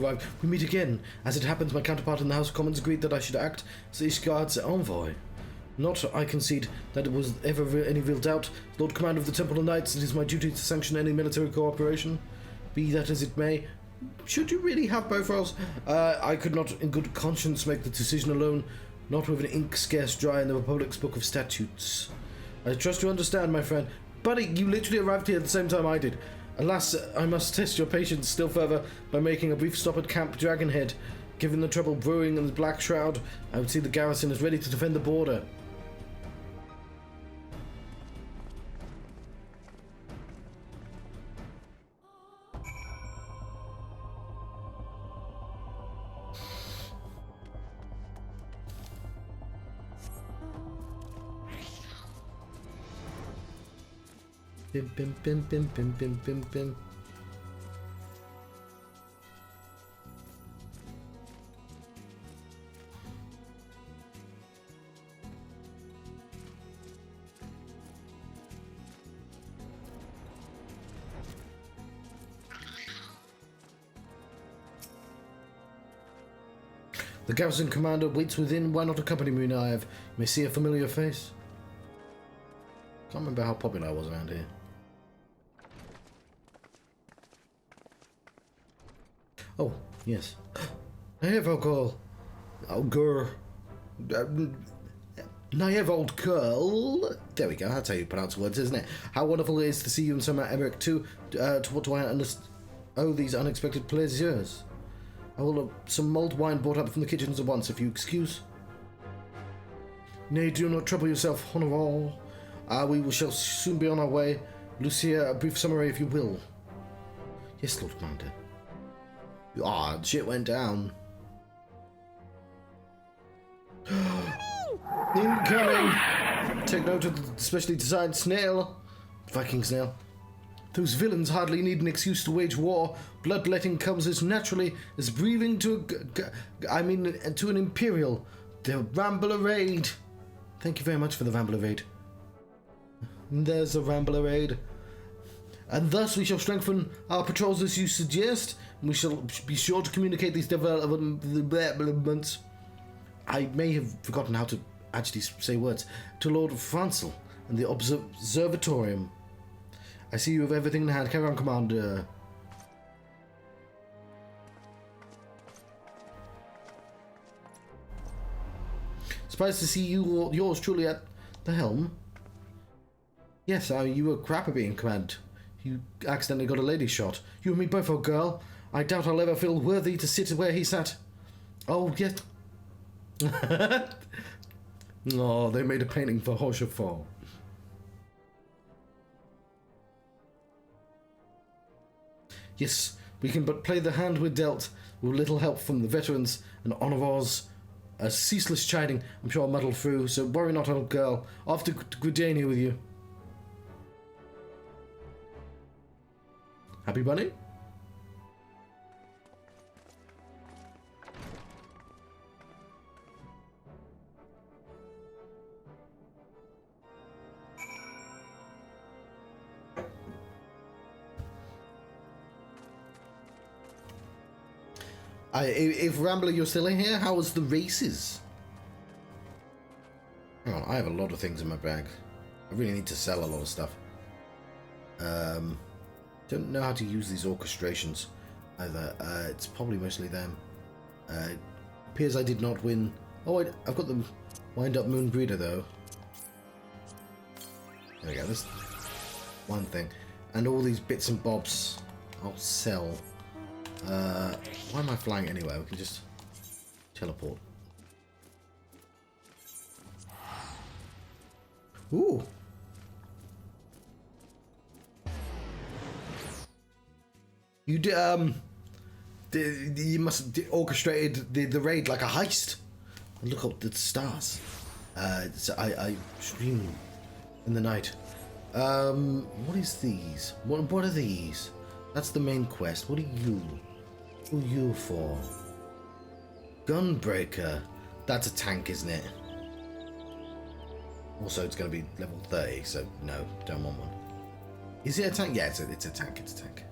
arrived, we meet again. As it happens, my counterpart in the House of Commons agreed that I should act as Ishgard's envoy. Not, I concede, that it was ever any real doubt. Lord Commander of the Temple of Knights, it is my duty to sanction any military cooperation. Be that as it may. Should you really have both roles? I could not in good conscience make the decision alone, not with an ink scarce dry in the Republic's Book of Statutes. I trust you understand, my friend. Buddy, you literally arrived here at the same time I did. Alas, I must test your patience still further by making a brief stop at Camp Dragonhead. Given the trouble brewing in the Black Shroud, I would see the garrison is ready to defend the border. Bim, bim, bim, bim, bim, bim, bim, bim. The garrison commander waits within. Why not accompany me now? You may see a familiar face. Can't remember how popular I was around here. Oh, yes. Naive old girl. Oh, girl. Naive old girl. There we go. That's how you pronounce words, isn't it? How wonderful it is to see you in Summer Emmerich too. To what do I understand? Oh, these unexpected pleasures. I will have some mulled wine brought up from the kitchens at once, if you excuse. Nay, do not trouble yourself, Honorable. We shall soon be on our way. Lucia, a brief summary, if you will. Yes, Lord Commander. Ah, shit went down. Incoming! Take note of the specially designed snail. Viking snail. Those villains hardly need an excuse to wage war. Bloodletting comes as naturally as breathing to to an imperial. The Rambler Raid. Thank you very much for the Rambler Raid. There's a Rambler Raid. And thus we shall strengthen our patrols as you suggest. And we shall be sure to communicate these developments. I may have forgotten how to actually say words. To Lord Francel and the Observatorium. I see you have everything in hand. Carry on, Commander. Surprised to see yours truly at the helm. Yes, you were crap at being in command. You accidentally got a lady shot. You and me both, old girl. I doubt I'll ever feel worthy to sit where he sat. Oh, yes. Oh, they made a painting for Rochefort. Yes, we can but play the hand we're dealt, with little help from the veterans and honours. A ceaseless chiding, I'm sure I'll muddle through, so worry not, old girl. Off to Gridania with you. Happy bunny? If Rambler, you're still in here, how was the races? Hang on, I have a lot of things in my bag. I really need to sell a lot of stuff. Don't know how to use these orchestrations either. It's probably mostly them. Appears I did not win. Oh, I've got the wind-up moon breeder though. There we go. This one thing, and all these bits and bobs I'll sell. Why am I flying anywhere? We can just teleport. Ooh. You did, you must have orchestrated the raid like a heist. Look up the stars. I stream in the night. What is these? What are these? That's the main quest. What are you? Who are you for? Gunbreaker. That's a tank, isn't it? Also, it's going to be level 30, so no, don't want one. Is it a tank? Yeah, it's a tank. It's a tank.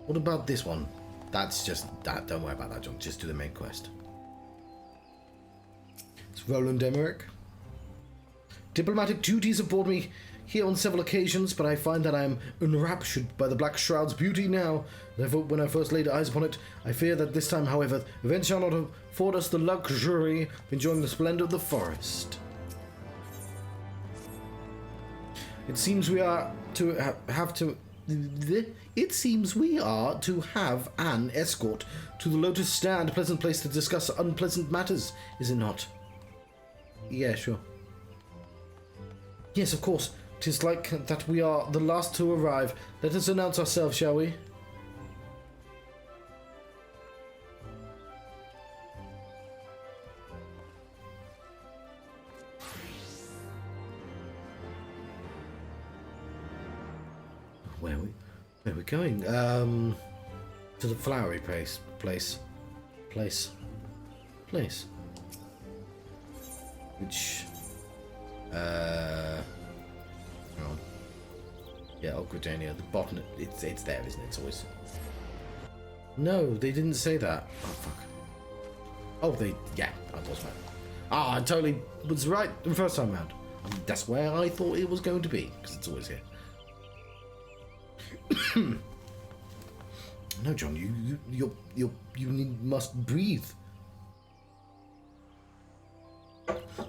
What about this one? That's just that. Don't worry about that, John. Just do the main quest. It's Roland Emmerich. Diplomatic duties have brought me here on several occasions, but I find that I am enraptured by the Black Shroud's beauty now. Therefore, when I first laid eyes upon it, I fear that this time, however, events shall not afford us the luxury of enjoying the splendor of the forest. It seems we are to have an escort to the Lotus Stand, a pleasant place to discuss unpleasant matters, is it not? Yeah, sure. Yes, of course. 'Tis like that we are the last to arrive. Let us announce ourselves, shall we? Where are we going? To the flowery place. Which, hang on. Yeah, Gridania, the bottom, it's there, isn't it? It's always... No, they didn't say that. Oh, fuck. Oh, yeah, I was right. Ah, I totally was right the first time round. That's where I thought it was going to be, because it's always here. No, John, you must breathe.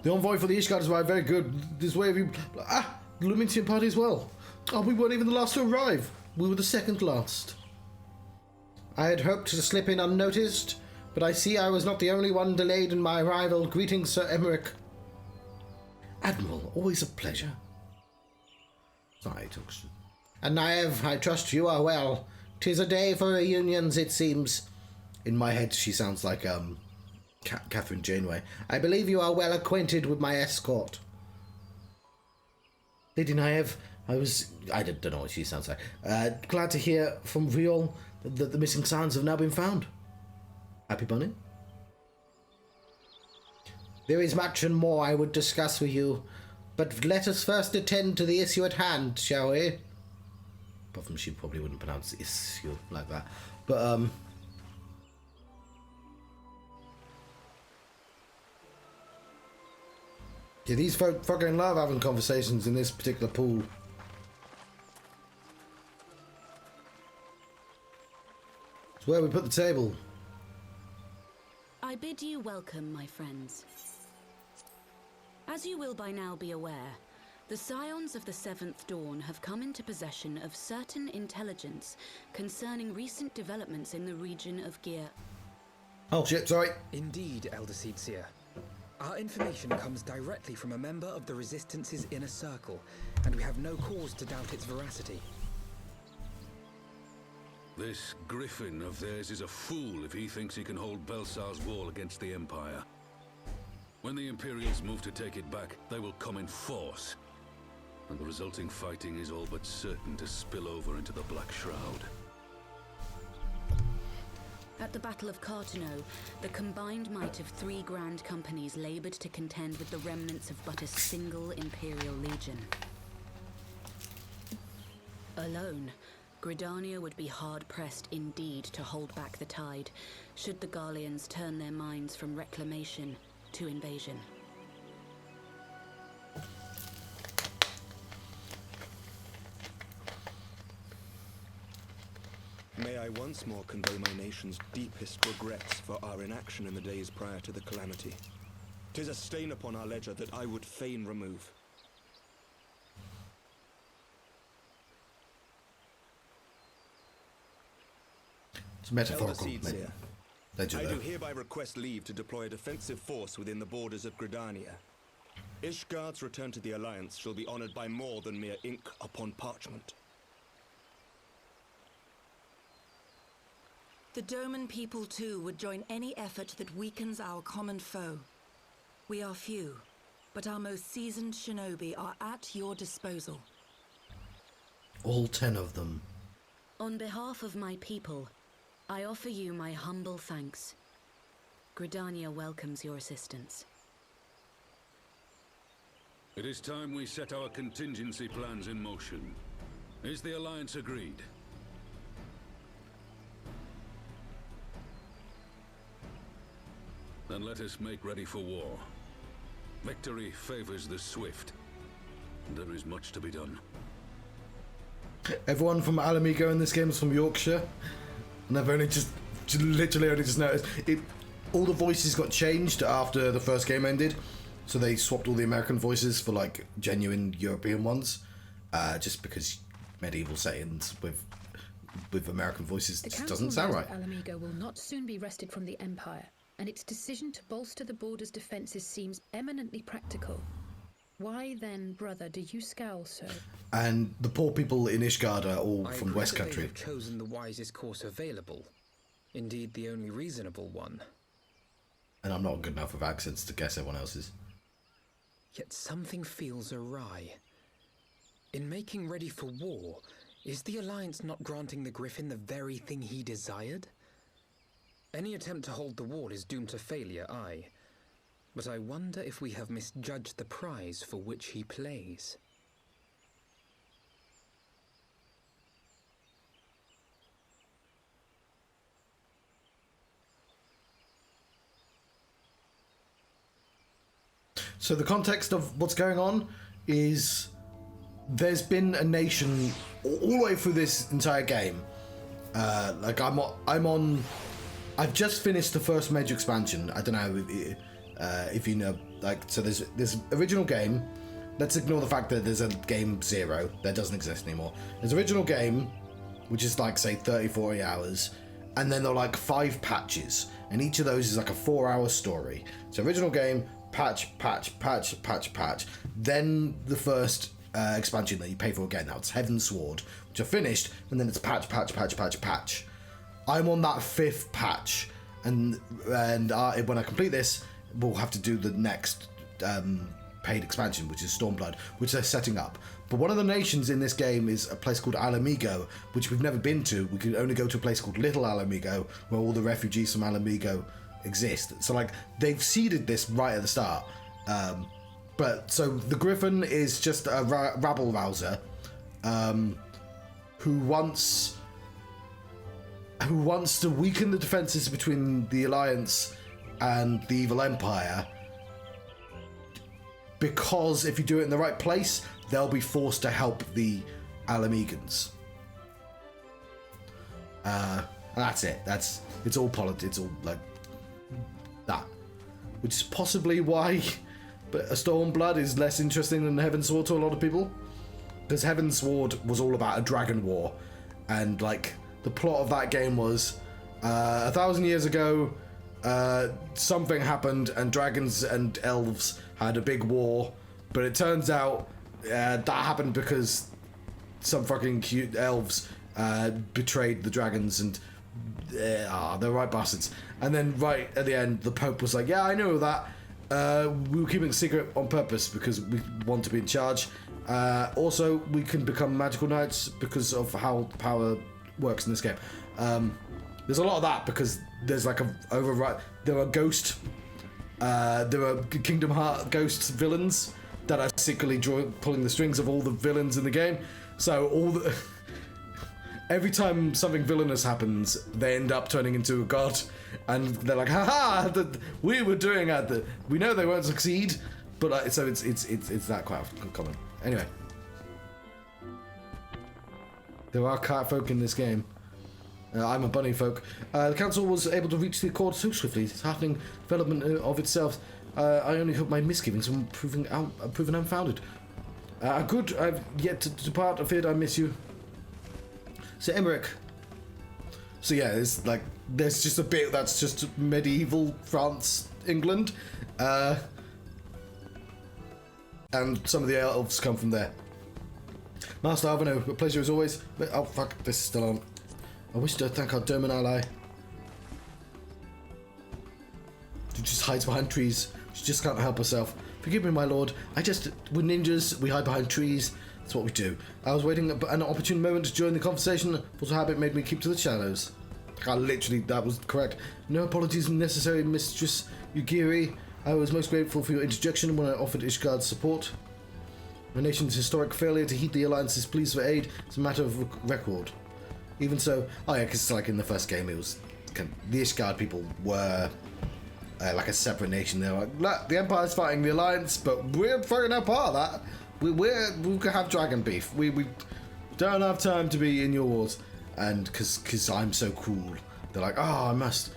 The envoy for the Ishgard is right, very good. This way of you... Ah! The Lumitian party as well. Oh, we weren't even the last to arrive. We were the second last. I had hoped to slip in unnoticed, but I see I was not the only one delayed in my arrival. Greetings, Sir Emmerich. Admiral, always a pleasure. Sorry, Tuxton. And Naev, I trust you are well. 'Tis a day for reunions, it seems. In my head, she sounds like, Catherine Janeway. I believe you are well acquainted with my escort. Lady Naev, I don't know what she sounds like. Glad to hear from Riol that the missing signs have now been found. Happy Bunny? There is much and more I would discuss with you, but let us first attend to the issue at hand, shall we? Apart from she probably wouldn't pronounce issue like that. But, yeah, these folk fucking love having conversations in this particular pool. It's where we put the table. I bid you welcome, my friends. As you will by now be aware, the Scions of the Seventh Dawn have come into possession of certain intelligence concerning recent developments in the region of Gear. Oh shit, sorry. Indeed, Elder Seedseer. Our information comes directly from a member of the Resistance's inner circle, and we have no cause to doubt its veracity. This Griffin of theirs is a fool if he thinks he can hold Baelsar's wall against the Empire. When the Imperials move to take it back, they will come in force. And the resulting fighting is all but certain to spill over into the Black Shroud. At the Battle of Cartano, the combined might of 3 grand companies labored to contend with the remnants of but a single Imperial legion. Alone, Gridania would be hard-pressed indeed to hold back the tide, should the Garleans turn their minds from reclamation to invasion. May I once more convey my nation's deepest regrets for our inaction in the days prior to the calamity. 'Tis a stain upon our ledger that I would fain remove. It's metaphorical. Elder Seedseer, I do hereby request leave to deploy a defensive force within the borders of Gridania. Ishgard's return to the Alliance shall be honored by more than mere ink upon parchment. The Doman people too would join any effort that weakens our common foe. We are few, but our most seasoned shinobi are at your disposal. All 10 of them. On behalf of my people, I offer you my humble thanks. Gridania welcomes your assistance. It is time we set our contingency plans in motion. Is the Alliance agreed? then let us make ready for war. Victory favors the swift. There is much to be done. Everyone from Alamigo in this game is from Yorkshire, and I've only just literally only just noticed it. All the voices got changed after the first game ended, so they swapped all the American voices for like genuine European ones, just because medieval settings with American voices just doesn't sound right. Alamigo will not soon be wrested from the Empire, and its decision to bolster the border's defences seems eminently practical. Why then, brother, do you scowl so? And the poor people in Ishgard are all I from agree West that Country. They have chosen the wisest course available. Indeed, the only reasonable one. And I'm not good enough with accents to guess everyone else's. Yet something feels awry. In making ready for war, is the Alliance not granting the Griffin the very thing he desired? Any attempt to hold the wall is doomed to failure, aye. But I wonder if we have misjudged the prize for which he plays. So the context of what's going on is there's been a nation all the way through this entire game. Like I've just finished the first major expansion. I don't know if you know, like, so there's this original game. Let's ignore the fact that there's a game 0 that doesn't exist anymore. There's original game, which is like say 30-40 hours, and then there are like 5 patches, and each of those is like a 4-hour story. So original game, patch. Then the first expansion that you pay for again. Now it's Heaven's Sword, which I finished, and then it's patch. I'm on that 5th patch, and when I complete this, we'll have to do the next paid expansion, which is Stormblood, which they're setting up. But one of the nations in this game is a place called Alamigo, which we've never been to. We could only go to a place called Little Alamigo, where all the refugees from Alamigo exist. So like they've seeded this right at the start. But so the Griffin is just a rabble rouser who wants to weaken the defenses between the Alliance and the evil Empire, because if you do it in the right place, they'll be forced to help the Alamegans. And that's it. It's all politics. It's all like that, which is possibly why. But a Stormblood is less interesting than Heaven's Sword to a lot of people, because Heaven's Sword was all about a dragon war, and like the plot of that game was 1,000 years ago, something happened and dragons and elves had a big war, but it turns out that happened because some fucking cute elves betrayed the dragons, and they're right bastards. And then right at the end, the Pope was like, yeah, I know that. We were keeping it secret on purpose because we want to be in charge. Also, we can become magical knights because of how power works in this game. There's a lot of that because there's like a override. There are there are Kingdom Hearts ghost villains that are secretly pulling the strings of all the villains in the game. So every time something villainous happens, they end up turning into a god, and they're like, haha, we were doing that. We know they won't succeed, but so it's that quite common. Anyway, there are cat folk in this game. I'm a bunny folk. The council was able to reach the accord so swiftly. It's heartening development of itself. I only hope my misgivings are proven unfounded. Good. I've yet to depart. I feared I miss you. So Emmerich. So yeah, there's just a bit that's just medieval France, England, and some of the elves come from there. Master Arvino, a pleasure as always. Oh fuck, this is still on. I wish to thank our German ally. She just hides behind trees. She just can't help herself. Forgive me, my lord. We're ninjas. We hide behind trees. That's what we do. I was waiting an opportune moment to join the conversation. Force of habit made me keep to the shadows. That was correct. No apologies necessary, Mistress Yugiri. I was most grateful for your interjection when I offered Ishgard's support. My nation's historic failure to heed the Alliance's pleas for aid is a matter of record. Even so, because like in the first game, it was the Ishgard people were like a separate nation. They're like, look, the Empire's fighting the Alliance, but we're fucking not part of that. We can have dragon beef. We don't have time to be in your wars. And because I'm so cool, they're like, oh, I must.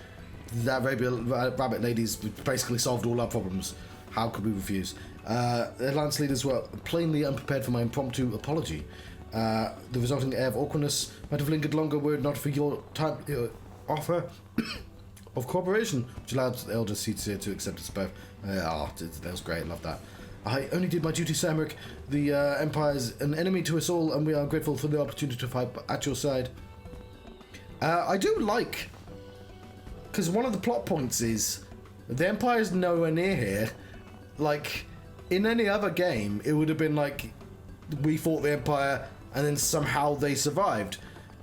That rabbit lady's basically solved all our problems. How could we refuse? The Alliance leaders were plainly unprepared for my impromptu apology. The resulting air of awkwardness might have lingered longer were it not for your time offer of cooperation, which allowed the elder Seatsir to accept us both. That was great, love that. I only did my duty, Samric. The Empire's an enemy to us all, and we are grateful for the opportunity to fight at your side. I do like, because one of the plot points is the Empire's nowhere near here. Like, in any other game, it would have been like, we fought the Empire, and then somehow they survived.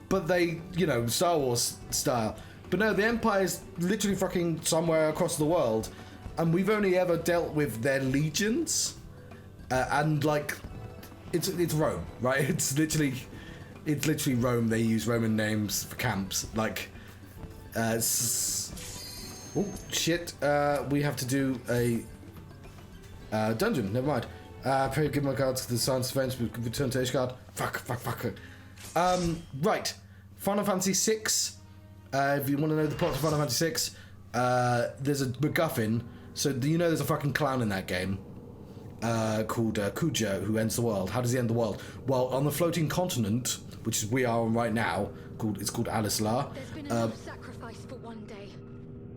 But they, you know, Star Wars style. But no, the Empire's literally fucking somewhere across the world, and we've only ever dealt with their legions, and like, it's Rome, right? It's literally Rome. They use Roman names for camps. Like, oh shit! We have to do a dungeon. Never mind. Pray give my cards to the science events. We return to Ishgard. Fuck. Right. Final Fantasy VI. If you want to know the plot of Final Fantasy VI, there's a MacGuffin. So do you know there's a fucking clown in that game called Kuja who ends the world. How does he end the world? Well, on the floating continent, which is we are on right now, it's called Alislar. There's been enough sacrifice for one day.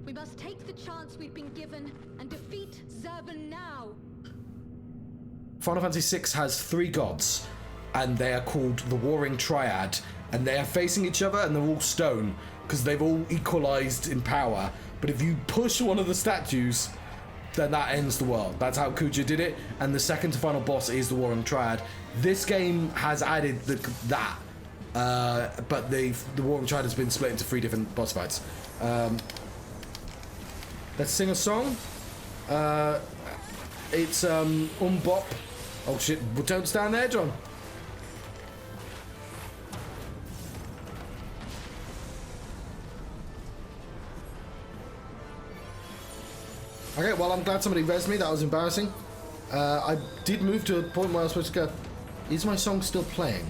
We must take the chance we've been given and defeat Zurban now. Final Fantasy VI has 3 gods, and they are called the Warring Triad, and they are facing each other, and they're all stone, because they've all equalized in power. But if you push one of the statues, then that ends the world. That's how Kuja did it, and the second to final boss is the Warring Triad. This game has added that, but the Warring Triad has been split into 3 different boss fights. Let's sing a song. It's Bop. Oh shit, don't stand there, John. Okay, well, I'm glad somebody rezzed me. That was embarrassing. I did move to a point where I was supposed to go. Is my song still playing?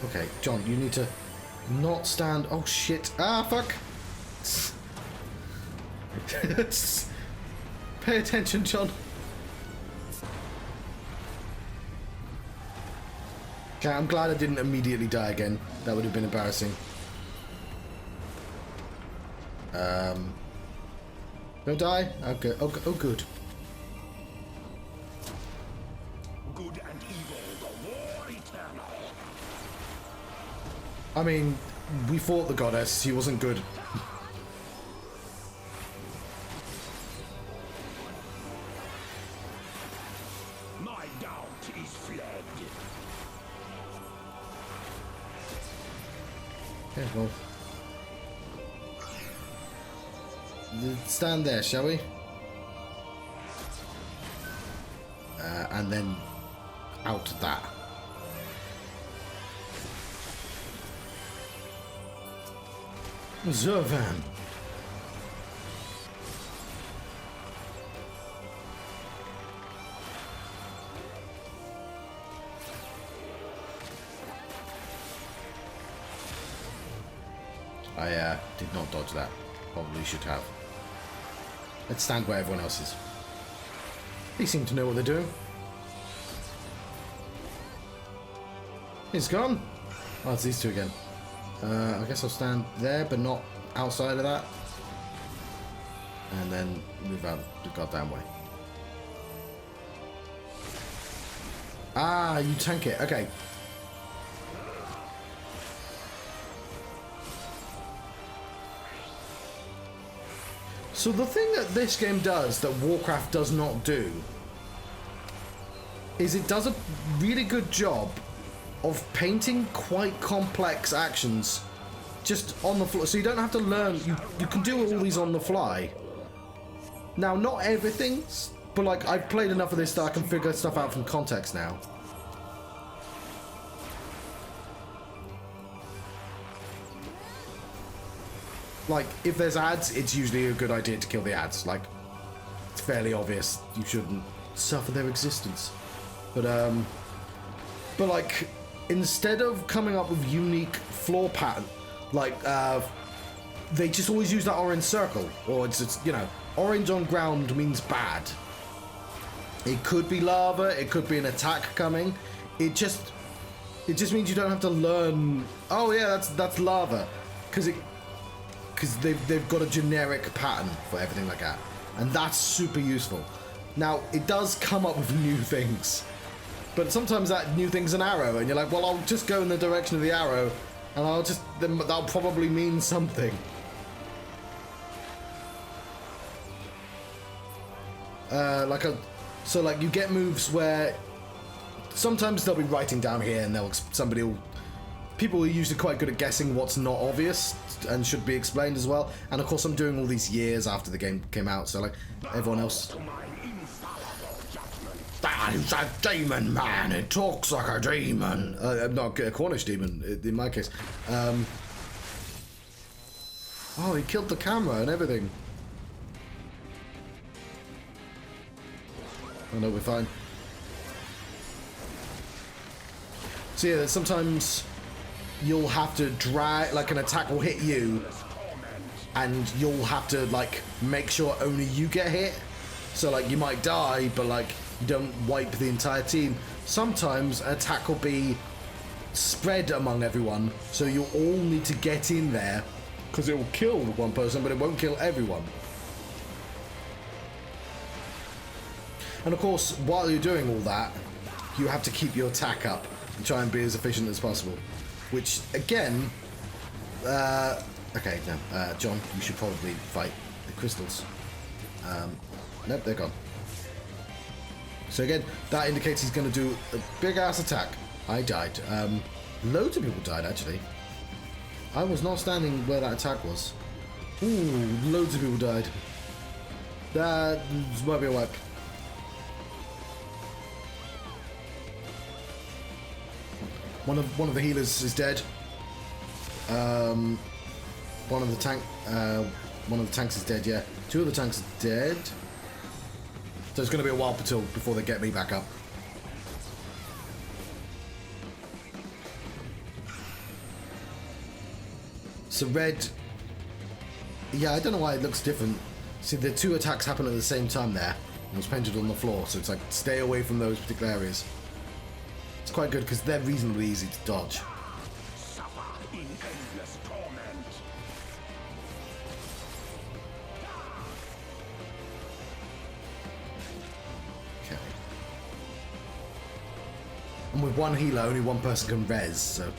Okay, John, you need to not stand. Oh shit. Ah, fuck. Pay attention, John. Okay, I'm glad I didn't immediately die again. That would have been embarrassing. Don't die? Okay. Oh, good. Good and evil, the war eternal. I mean, we fought the goddess. She wasn't good. My doubt is fled. Okay, well. Stand there, shall we? And then out that. Zurvan. I did not dodge that. Probably should have. Let's stand where everyone else is. They seem to know what they're doing. He's gone. Oh, it's these two again. I guess I'll stand there, but not outside of that. And then move out the goddamn way. Ah, you tank it. Okay. So the thing that this game does that Warcraft does not do is it does a really good job of painting quite complex actions just on the fly. So you don't have to learn, you can do all these on the fly. Now, not everything, but like I've played enough of this that I can figure stuff out from context now. like, if there's ads, it's usually a good idea to kill the ads. Like, it's fairly obvious you shouldn't suffer their existence. But like, instead of coming up with unique floor pattern, like, they just always use that orange circle, or it's you know, orange on ground means bad. It could be lava, it could be an attack coming. It just means you don't have to learn, oh yeah, that's lava, because they've got a generic pattern for everything like that, and that's super useful. Now, it does come up with new things, but sometimes that new thing's an arrow, and you're like, well, I'll just go in the direction of the arrow, and that'll probably mean something. So like you get moves where sometimes they'll be writing down here, and people are usually quite good at guessing what's not obvious and should be explained as well. And of course, I'm doing all these years after the game came out, so like everyone else. That is a demon, man. It talks like a demon. Not a Cornish demon in my case. Oh, he killed the camera and everything. Oh no, we're fine. So yeah, sometimes you'll have to drag, like an attack will hit you, and you'll have to like make sure only you get hit. So like you might die, but like you don't wipe the entire team. Sometimes an attack will be spread among everyone, so you'll all need to get in there, because it will kill one person, but it won't kill everyone. And of course, while you're doing all that, you have to keep your attack up and try and be as efficient as possible. Which, again, okay, no, John, you should probably fight the crystals. Nope, they're gone. So again, that indicates he's going to do a big-ass attack. I died. Loads of people died, actually. I was not standing where that attack was. Ooh, loads of people died. That might be a wipe. One of the healers is dead. One of the tanks is dead. Yeah, 2 of the tanks are dead. So it's going to be a while before they get me back up. So red. Yeah, I don't know why it looks different. See, the 2 attacks happen at the same time there. It was painted on the floor, so it's like stay away from those particular areas. It's quite good because they're reasonably easy to dodge. Suffer in endless torment. Okay. And with one healer, only one person can res, so.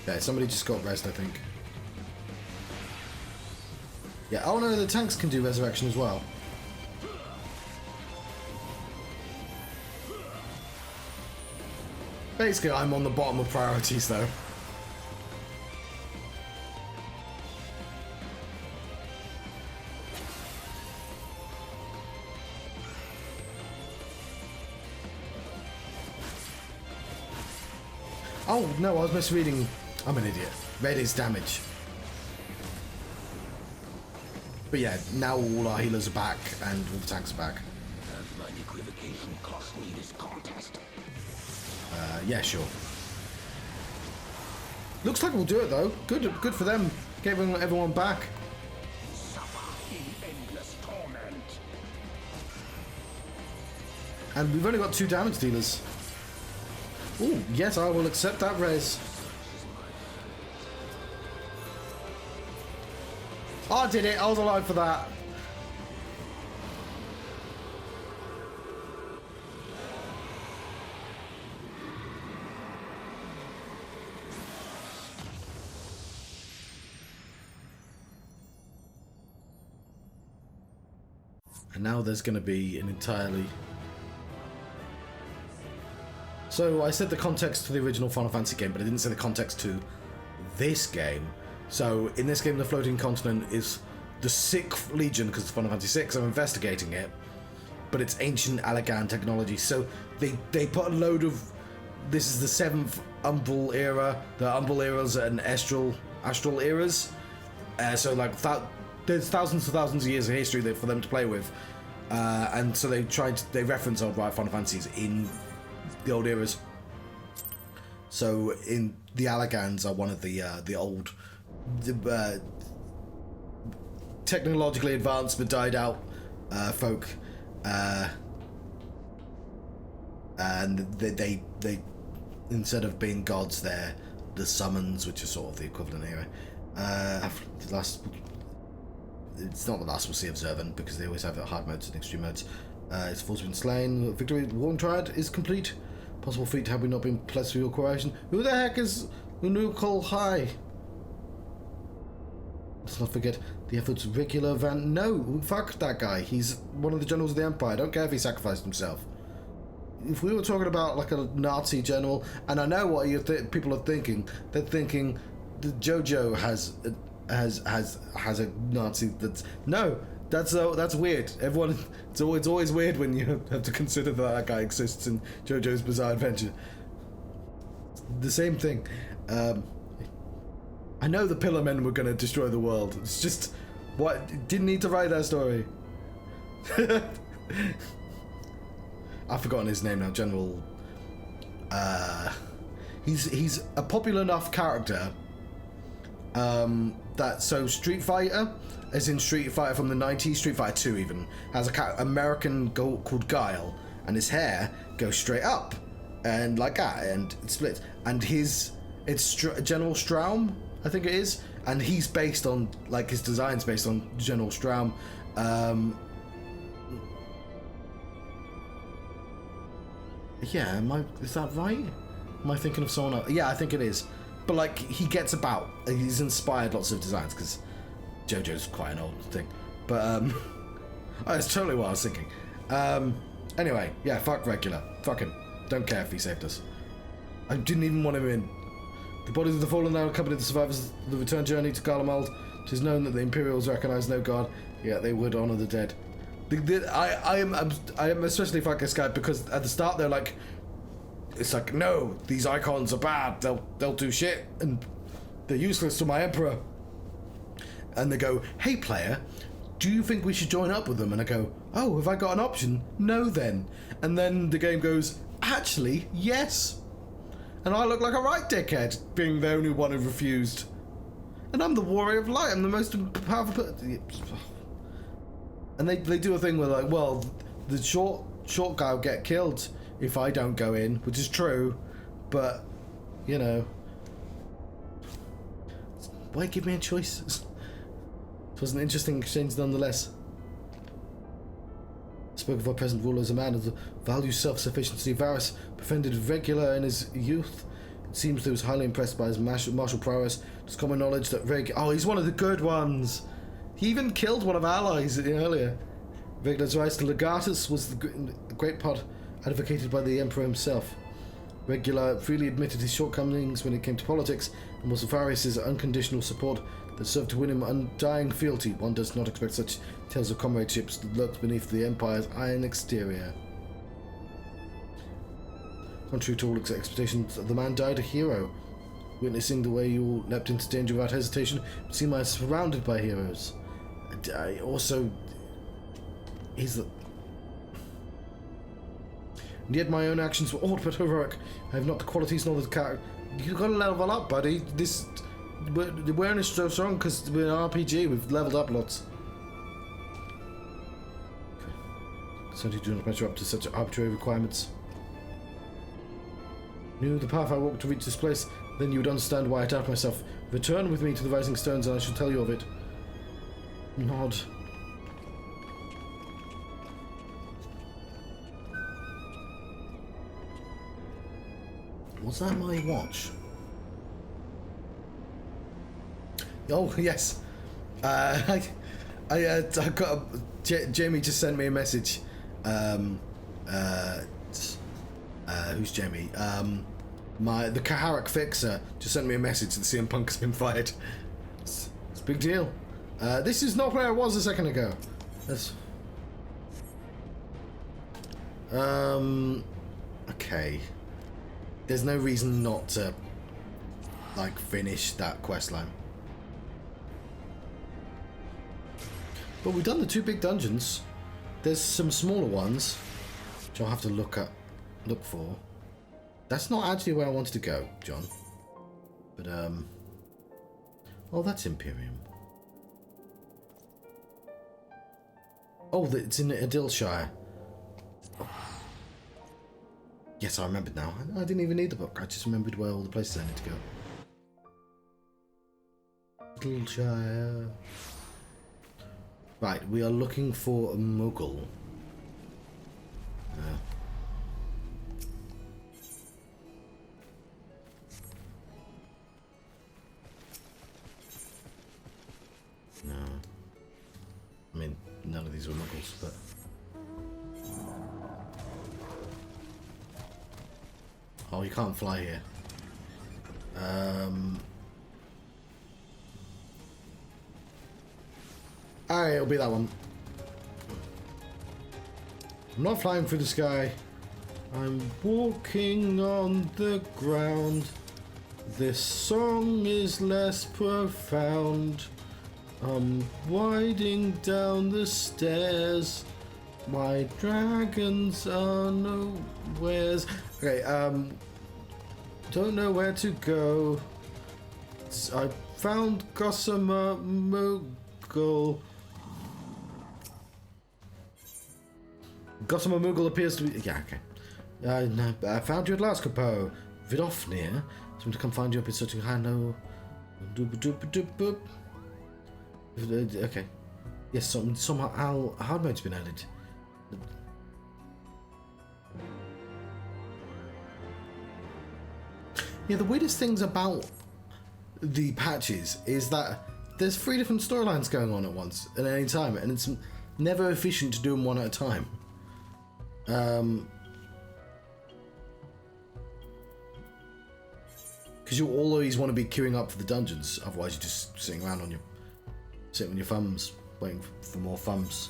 Yeah, somebody just got resed, I think. Yeah, oh no, the tanks can do resurrection as well. Basically, I'm on the bottom of priorities, though. Oh, no, I was misreading. I'm an idiot. Red is damage. But yeah, now all our healers are back and all the tanks are back. Has my equivocation cost me this contest? Yeah, sure. Looks like we'll do it though. Good for them. Getting everyone back. Suffer in endless torment. And we've only got 2 damage dealers. Ooh, yes, I will accept that res. Oh, I did it. I was alive for that. And now there's going to be an entirely... So I said the context to the original Final Fantasy game, but I didn't say the context to this game. So in this game, the floating continent is the 6th Legion, because it's Final Fantasy VI, I'm investigating it. but it's ancient Allagan technology. So they put a load of, this is the 7th Umbral era. The Umbral eras and astral eras. So like there's thousands of years of history for them to play with, and so they reference old Final Fantasies in the old eras. So in the Allagans are one of the old technologically advanced but died out folk, and they instead of being gods, they're the summons, which is sort of the equivalent here. It's not the last we'll see of Zervan, because they always have hard modes and extreme modes. His force has been slain. Victory Warm Triad is complete. Possible feat had we not been blessed with your coronation. Who the heck is Unukul High? Let's not forget the efforts of regular Van. No, fuck that guy. He's one of the generals of the Empire. I don't care if he sacrificed himself. If we were talking about like a Nazi general, and I know what people are thinking. They're thinking that JoJo has a Nazi. That's weird. Everyone, it's always weird when you have to consider that guy exists in JoJo's Bizarre Adventure. The same thing. I know the Pillar Men were going to destroy the world. It's just didn't need to write that story. I've forgotten his name now. General. He's a popular enough character. That Street Fighter, as in Street Fighter from the 90s, Street Fighter 2 even, has a American called Guile, and his hair goes straight up, and like that, and it splits. And it's General Straum, I think it is, and he's based on, like, his design's based on General Straum. Yeah, is that right? Am I thinking of someone else? Yeah, I think it is. But like, he gets about. He's inspired lots of designs, because JoJo's quite an old thing. But oh, that's totally what I was thinking. Anyway, yeah, fuck regular. Fuck him. Don't care if he saved us. I didn't even want him in. The bodies of the fallen now accompany the survivors of the return journey to Garlemald. It is known that the Imperials recognize no god, yet they would honor the dead. I am especially fuck this guy, because at the start they're like, it's like, no, these icons are bad. They'll do shit, and they're useless to my emperor. And they go, hey player, do you think we should join up with them? And I go, oh, have I got an option? No then. And then the game goes, actually, yes. And I look like a right dickhead, being the only one who refused. And I'm the warrior of light. I'm the most powerful person. And they do a thing where like, well, the short guy will get killed if I don't go in, which is true, but, you know, why give me a choice? It was an interesting exchange nonetheless. I spoke of our present ruler as a man of the value self-sufficiency. Varus befriended regular in his youth. It seems he was highly impressed by his martial prowess. It's common knowledge that oh, he's one of the good ones. He even killed one of our allies earlier. Regular's rise to Legatus was the great part advocated by the Emperor himself. Regular freely admitted his shortcomings when it came to politics, and was Varys' unconditional support that served to win him undying fealty. One does not expect such tales of comradeships that lurked beneath the Empire's iron exterior. Contrary to all expectations, the man died a hero. Witnessing the way you all leapt into danger without hesitation, it seemed I was surrounded by heroes. And yet my own actions were all but heroic. I have not the qualities nor the character. You've got to level up, buddy. We're only so strong because we're an RPG. We've leveled up lots. Okay. Certainly do not measure up to such arbitrary requirements. Knew the path I walked to reach this place, then you would understand why I doubt myself. Return with me to the Rising Stones and I shall tell you of it. Nod. Was that my watch? Oh yes. I got Jamie just sent me a message. Who's Jamie? The Kaharak Fixer just sent me a message that CM Punk has been fired. It's a big deal. This is not where I was a second ago. Okay. There's no reason not to, like, finish that quest line. But we've done the 2 big dungeons. There's some smaller ones, which I'll have to look for. That's not actually where I wanted to go, John. But, oh, that's Imperium. Oh, it's in Adilshire. Yes, I remembered now. I didn't even need the book. I just remembered where all the places I need to go. Adilshire. Right, we are looking for a Muggle. No. I mean, none of these were Muggles, but... Oh, you can't fly here. Alright, it'll be that one. I'm not flying through the sky. I'm walking on the ground. This song is less profound. I'm winding down the stairs. My dragons are nowheres. Okay, don't know where to go. I found Gossamer Moogle. Gossamer Moogle appears to be... Yeah, okay. No, I found you at last, Capo. Vidofnir. So to come find you up in such a high no... Okay. Yes, somehow hard mode's been added. Yeah, the weirdest things about the patches is that there's 3 different storylines going on at once at any time, and it's never efficient to do them one at a time. Because you always want to be queuing up for the dungeons, otherwise you're just sitting around on your thumbs, waiting for more thumbs.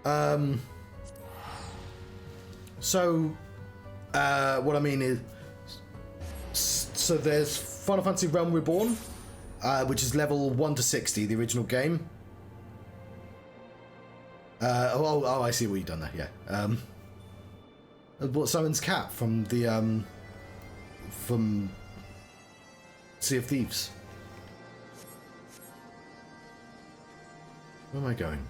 What I mean is, so there's Final Fantasy Realm Reborn, which is level 1 to 60, the original game. I see what you've done there. Yeah. What summons Cat from the from Sea of Thieves. Where am I going?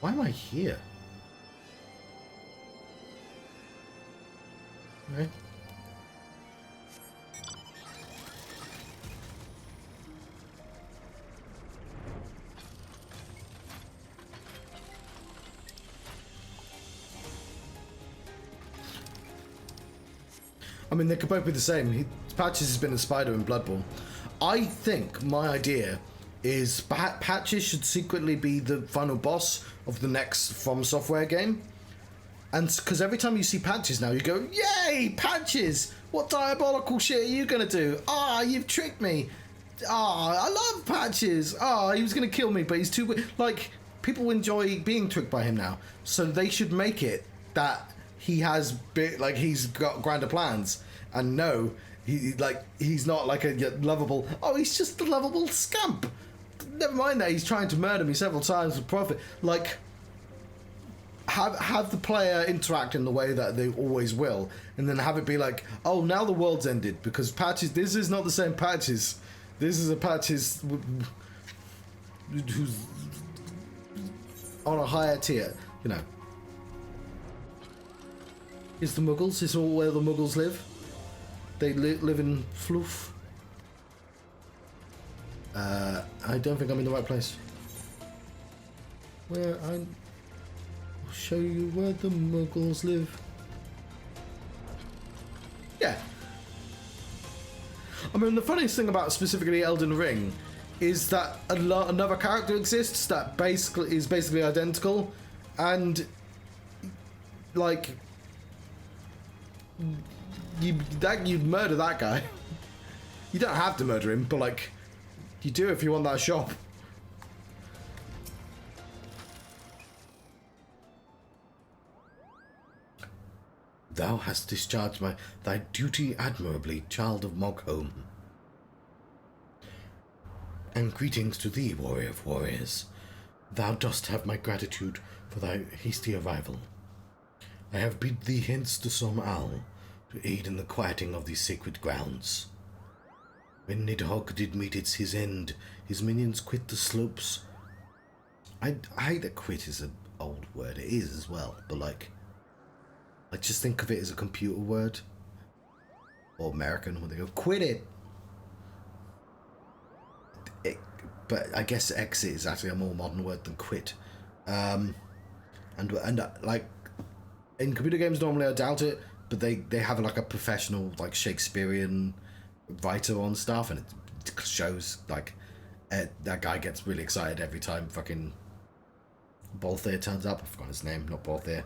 Why am I here? Okay. I mean, they could both be the same. Patches has been a spider in Bloodborne. I think my idea is Patches should secretly be the final boss of the next From Software game. And because every time you see Patches now, you go, yay, Patches! What diabolical shit are you going to do? You've tricked me. I love Patches. He was going to kill me, but he's too... Like, people enjoy being tricked by him now. So they should make it that he has... he's got grander plans. And no, he's not like a lovable... he's just a lovable scamp. Never mind that he's trying to murder me several times for profit. Like... Have the player interact in the way that they always will, and then have it be like, oh, now the world's ended because Patches. This is not the same Patches. This is a Patches who's on a higher tier. You know. Is the Muggles? Is all where the Muggles live? They live in Floof. I don't think I'm in the right place. Where I'm. Show you where the Muggles live. Yeah. I mean, the funniest thing about specifically Elden Ring is that another character exists that is basically identical, and like you'd murder that guy. You don't have to murder him, but like you do if you want that shop. thou hast discharged thy duty admirably, child of Mogholm. And greetings to thee, warrior of warriors. Thou dost have my gratitude for thy hasty arrival. I have bid thee hence to Som Al, to aid in the quieting of these sacred grounds. When Nidhogg did meet his end, his minions quit the slopes. I hate that quit is an old word. It is as well, but like, I just think of it as a computer word. Or American, when they go, quit it! But I guess exit is actually a more modern word than quit. And like, in computer games normally I doubt it, but they have like a professional, like, Shakespearean writer on stuff, and it shows, like, that guy gets really excited every time fucking Balthier turns up. I forgot his name, not Balthier.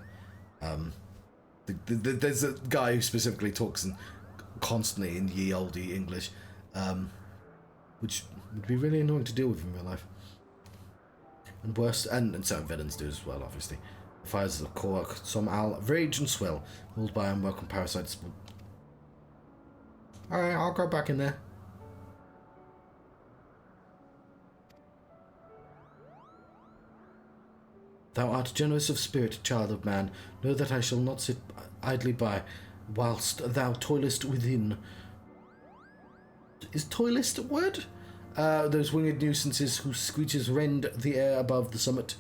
There's a guy who specifically talks constantly in ye olde English, which would be really annoying to deal with in real life. And worse, and certain villains do as well, obviously. Fires of Korok, Som Al, rage and swell, ruled by unwelcome parasites. Alright, I'll go back in there. Thou art generous of spirit, child of man. Know that I shall not sit idly by, whilst thou toilest within. Is toilest a word? Those winged nuisances whose screeches rend the air above the summit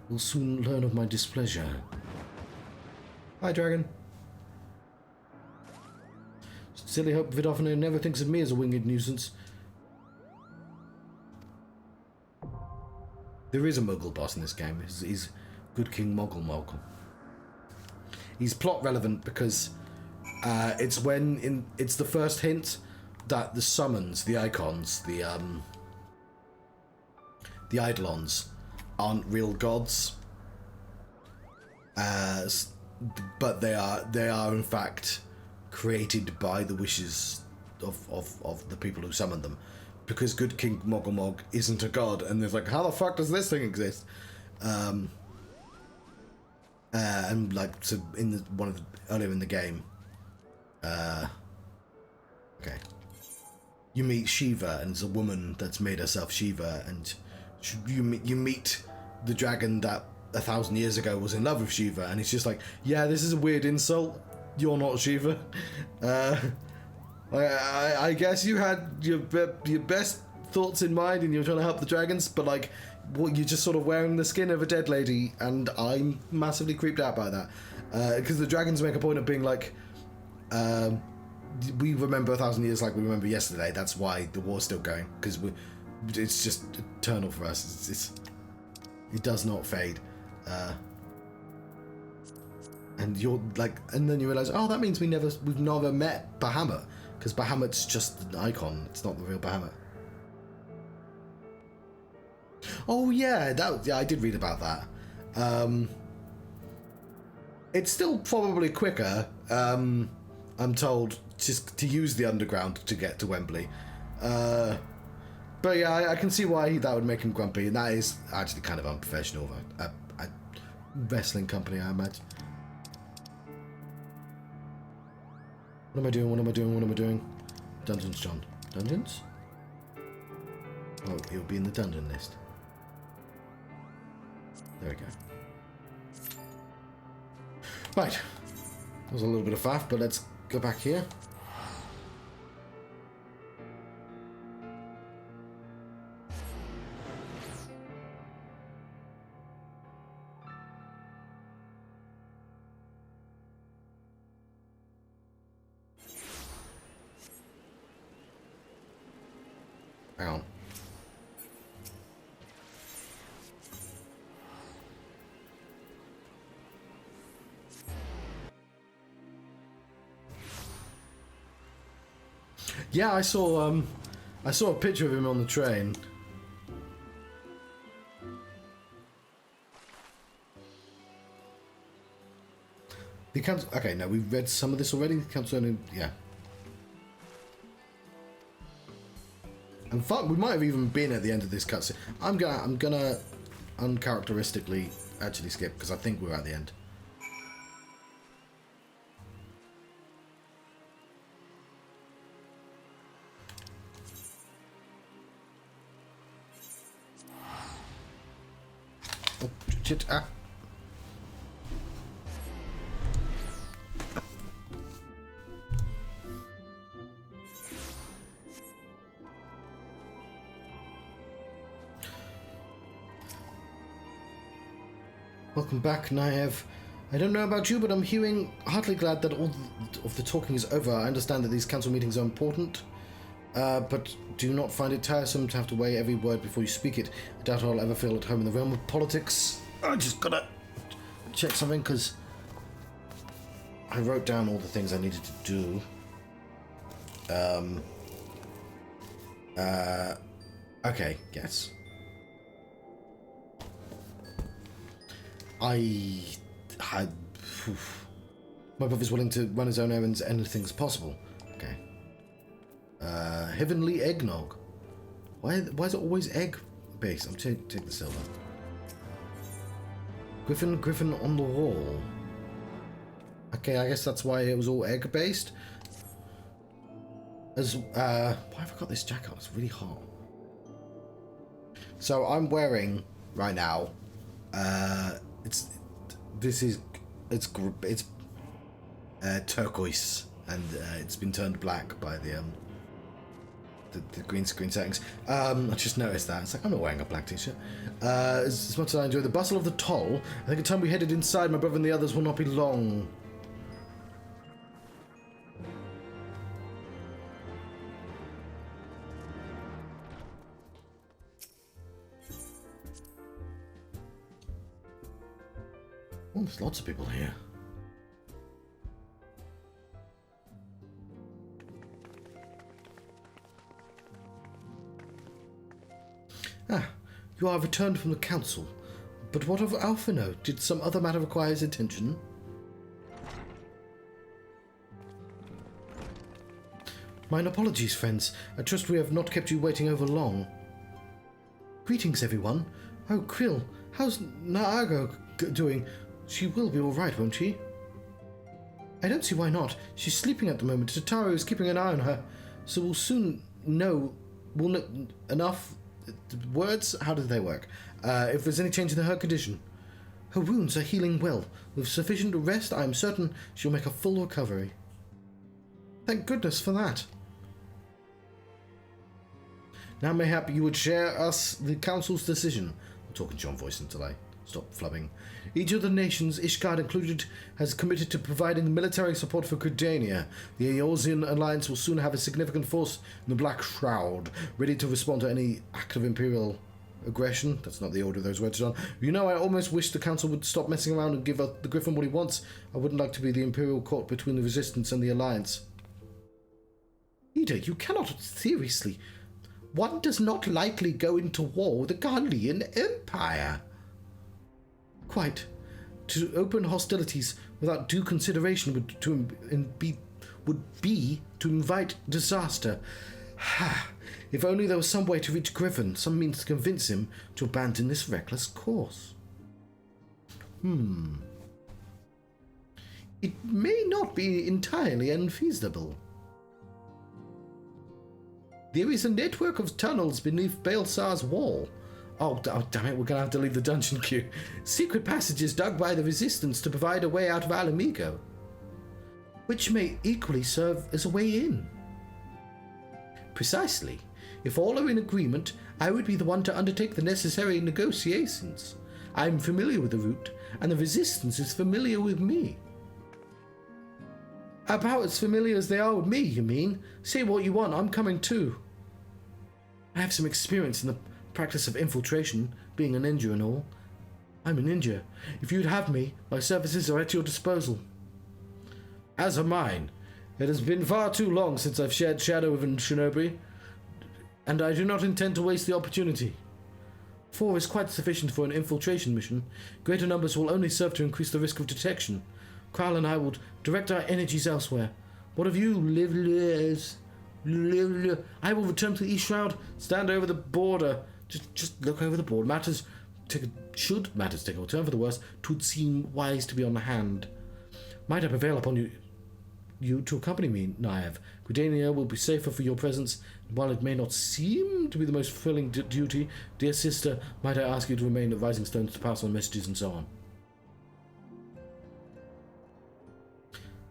will soon learn of my displeasure. Hi, dragon. Silly hope Vidofino never thinks of me as a winged nuisance. There is a Muggle boss in this game. He's Good King Moggle. He's plot relevant because it's the first hint that the summons, the icons, the eidolons aren't real gods, but they are in fact created by the wishes of the people who summon them, because Good King Moggle isn't a god, and there's like, how the fuck does this thing exist? And like, so in earlier in the game, okay, you meet Shiva, and it's a woman that's made herself Shiva, and you meet the dragon that 1,000 years ago was in love with Shiva, and it's just like, yeah, this is a weird insult. You're not Shiva. I guess you had your best thoughts in mind, and you're trying to help the dragons, but like, what, you're just sort of wearing the skin of a dead lady, and I'm massively creeped out by that, because the dragons make a point of being like, we remember 1,000 years like we remember yesterday. That's why the war's still going, because it's just eternal for us. It does not fade. And you're like, and then you realize, oh, that means we've never met Bahamut, because Bahamut's just an icon. It's not the real Bahamut. Oh yeah, I did read about that. It's still probably quicker, I'm told, just to use the underground to get to Wembley. But yeah, I can see why that would make him grumpy, and that is actually kind of unprofessional of a wrestling company, I imagine. What am I doing? Dungeons, John. Dungeons? Oh, he'll be in the dungeon list. There we go. Right. That was a little bit of faff, but let's go back here. Hang on. Yeah, I saw a picture of him on the train. The council. Okay, now we've read some of this already. The council, yeah. And fuck, we might have even been at the end of this cutscene. I'm gonna uncharacteristically actually skip, because I think we're at the end. Shit. Ah. Welcome back, Naev. I don't know about you, but I'm heartily glad that all of the talking is over. I understand that these council meetings are important, but do not find it tiresome to have to weigh every word before you speak it. I doubt I'll ever feel at home in the realm of politics. I just gotta check something, because I wrote down all the things I needed to do. Okay, yes. My brother's willing to run his own errands. Anything's possible. Okay. Heavenly eggnog. Why is it always egg based? I'm take the silver. Griffin on the wall. Okay, I guess that's why it was all egg based. Why have I got this jacket on? It's really hot. So I'm wearing right now. It's turquoise, and it's been turned black by the green screen settings. I just noticed that. It's like, I'm not wearing a black t-shirt. As much as I enjoy the bustle of the toll, I think the time we headed inside, my brother and the others will not be long. Oh, there's lots of people here. Ah, you are returned from the council. But what of Alphino? Did some other matter require his attention? Mine apologies, friends. I trust we have not kept you waiting over long. Greetings, everyone. Oh, Krill, how's Naago doing? She will be all right, won't she? I don't see why not. She's sleeping at the moment. Tataru is keeping an eye on her, so we'll soon know. We'll know enough words. How do they work? If there's any change in her condition. Her wounds are healing well. With sufficient rest, I am certain she'll make a full recovery. Thank goodness for that. Now, mayhap you would share us the council's decision. I'm talking John voice until I stop flubbing. Each of the nations, Ishgard included, has committed to providing military support for Credania. The Eorzean alliance will soon have a significant force in the Black Shroud, ready to respond to any act of Imperial aggression. That's not the order of those words, John. You know, I almost wish the council would stop messing around and give the Griffin what he wants. I wouldn't like to be the Imperial court between the Resistance and the Alliance. Ida, you cannot seriously. One does not lightly go into war with the Garlean Empire. Quite. To open hostilities without due consideration would be to invite disaster. If only there was some way to reach Griffin, some means to convince him to abandon this reckless course. It may not be entirely unfeasible. There is a network of tunnels beneath Baelsar's wall. Oh, damn it, we're going to have to leave the dungeon queue. Secret passages dug by the Resistance to provide a way out of Alamigo, which may equally serve as a way in. Precisely. If all are in agreement, I would be the one to undertake the necessary negotiations. I am familiar with the route, and the Resistance is familiar with me. About as familiar as they are with me, you mean? Say what you want, I'm coming too. I have some experience in the practice of infiltration, being a ninja and all. I'm a ninja. If you'd have me, my services are at your disposal. As are mine. It has been far too long since I've shared shadow with a shinobi, and I do not intend to waste the opportunity. 4 is quite sufficient for an infiltration mission. Greater numbers will only serve to increase the risk of detection. Kral and I will direct our energies elsewhere. What of you, Livlers? I will return to the East Shroud, stand over the border. Just look over the board. Should matters take a turn for the worse, 'twould seem wise to be on the hand. Might I prevail upon you you to accompany me, Naive. Gridania will be safer for your presence, and while it may not seem to be the most fulfilling duty, dear sister, might I ask you to remain at Rising Stones to pass on messages and so on.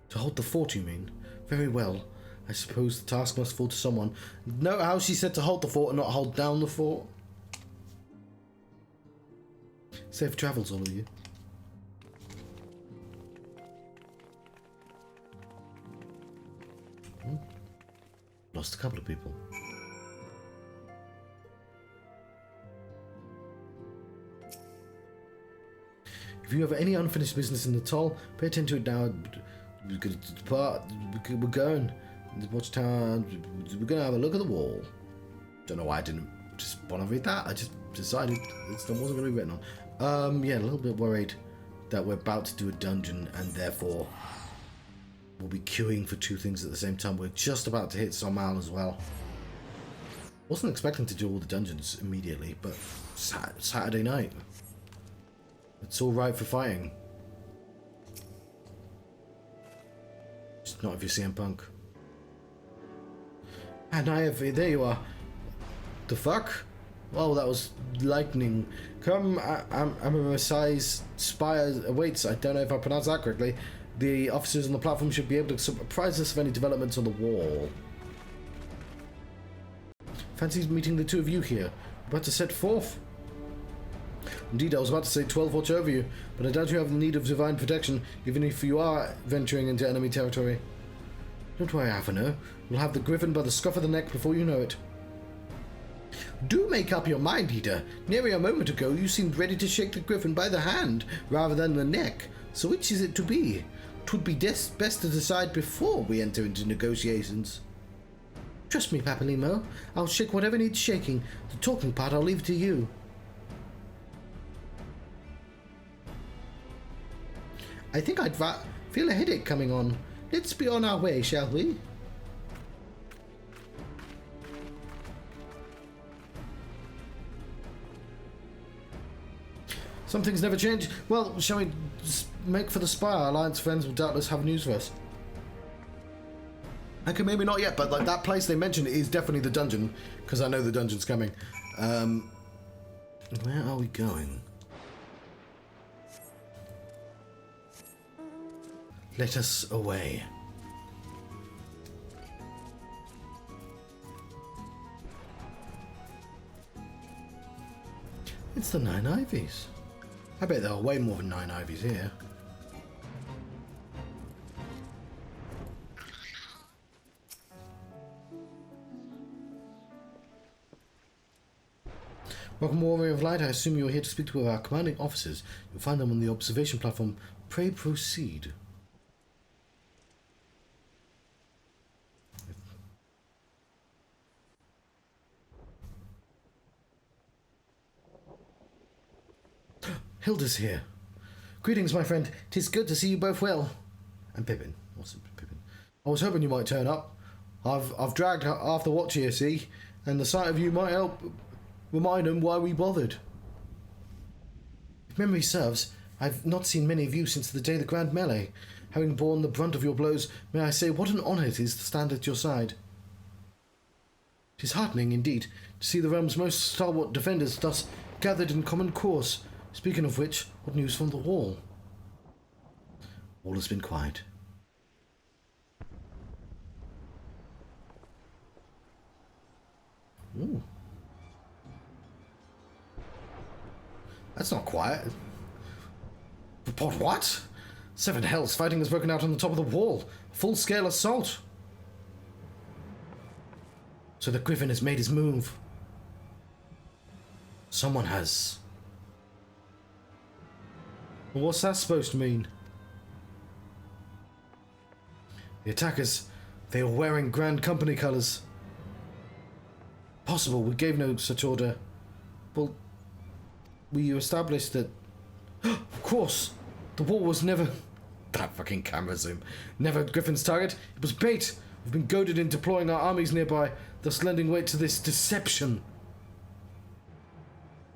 To hold the fort, you mean? Very well. I suppose the task must fall to someone. Note how she said to hold the fort and not hold down the fort. Safe travels, all of you. Lost a couple of people. If you have any unfinished business in the toll, pay attention to it now. We're going to depart. We're going. The watchtower. We're going to have a look at the wall. Don't know why I didn't just want to read that. I just decided it wasn't going to be written on. Yeah, a little bit worried that we're about to do a dungeon and therefore we'll be queuing for two things at the same time. We're just about to hit Somal as well. Wasn't expecting to do all the dungeons immediately, but Saturday night. It's all right for fighting. Just not if you're CM Punk. And there you are. The fuck? Oh, that was lightning. Come, Amarasi's spire awaits. I don't know if I pronounced that correctly. The officers on the platform should be able to surprise us of any developments on the wall. Fancy meeting the two of you here. About to set forth. Indeed, I was about to say 12 watch over you, but I doubt you have the need of divine protection, even if you are venturing into enemy territory. Don't worry, Avano. We'll have the Griffin by the scruff of the neck before you know it. Do make up your mind, Ida. Nearly a moment ago, you seemed ready to shake the Griffin by the hand rather than the neck. So which is it to be? 'Twould be best to decide before we enter into negotiations. Trust me, Papalimo. I'll shake whatever needs shaking. The talking part I'll leave to you. I think I'd feel a headache coming on. Let's be on our way, shall we? Some things never change. Well, shall we make for the Spire? Alliance friends will doubtless have news for us. Okay, maybe not yet, but like that place they mentioned is definitely the dungeon, because I know the dungeon's coming. Where are we going? Let us away. It's the 9 Ivies. I bet there are way more than 9 Ivies here. Welcome, Warrior of Light. I assume you're here to speak to our commanding officers. You'll find them on the observation platform. Pray proceed. Hilda's here. Greetings, my friend. 'Tis good to see you both well. And Pippin. What's it, Pippin? I was hoping you might turn up. I've dragged half the watch here, see? And the sight of you might help remind them why we bothered. If memory serves, I've not seen many of you since the day of the Grand Melee. Having borne the brunt of your blows, may I say what an honour it is to stand at your side. 'Tis heartening, indeed, to see the realm's most stalwart defenders thus gathered in common cause. Speaking of which, what news from the wall? All has been quiet. Ooh. That's not quiet. Report what? 7 hells fighting has broken out on the top of the wall. Full-scale assault. So the Griffin has made his move. Someone has. Well, what's that supposed to mean? The attackers, they were wearing Grand Company colours. Possible, we gave no such order. Well, we established that... Of course, the wall was never... That fucking camera zoom. Never Griffin's target. It was bait. We've been goaded into deploying our armies nearby, thus lending weight to this deception.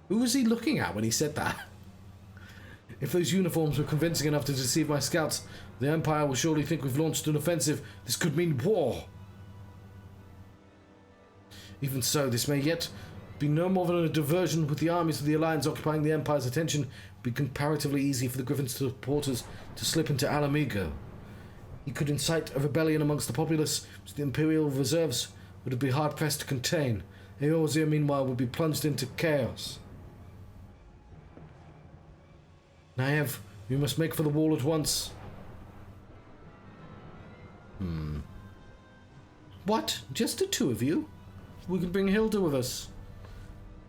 Who was he looking at when he said that? If those uniforms were convincing enough to deceive my scouts, the Empire will surely think we've launched an offensive. This could mean war. Even so, this may yet be no more than a diversion. With the armies of the Alliance occupying the Empire's attention, it would be comparatively easy for the Griffin's supporters to slip into Alamigo. He could incite a rebellion amongst the populace, which the Imperial reserves would be hard-pressed to contain. Eorzea, meanwhile, would be plunged into chaos. Naev, we must make for the wall at once. What? Just the two of you? We can bring Hilda with us.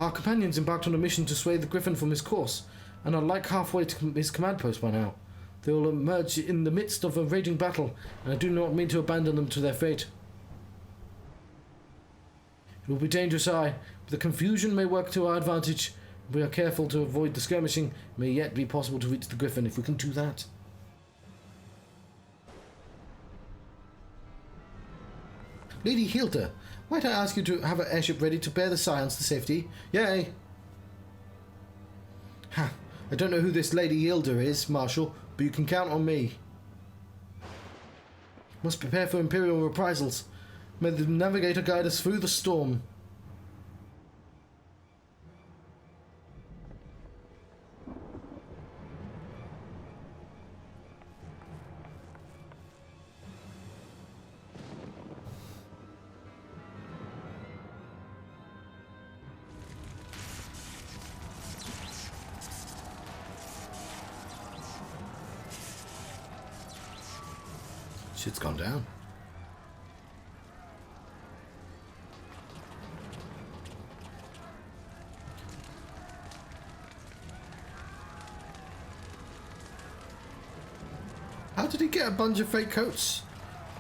Our companions embarked on a mission to sway the Griffin from his course, and are like halfway to his command post by now. They will emerge in the midst of a raging battle, and I do not mean to abandon them to their fate. It will be dangerous, but the confusion may work to our advantage. If we are careful to avoid the skirmishing, it may yet be possible to reach the Griffin if we can do that. Lady Hilda, might I ask you to have an airship ready to bear the scions to safety? Yay! Ha! I don't know who this Lady Hilda is, Marshal, but you can count on me. Must prepare for Imperial reprisals. May the Navigator guide us through the storm. Shit's gone down. How did he get a bunch of fake coats?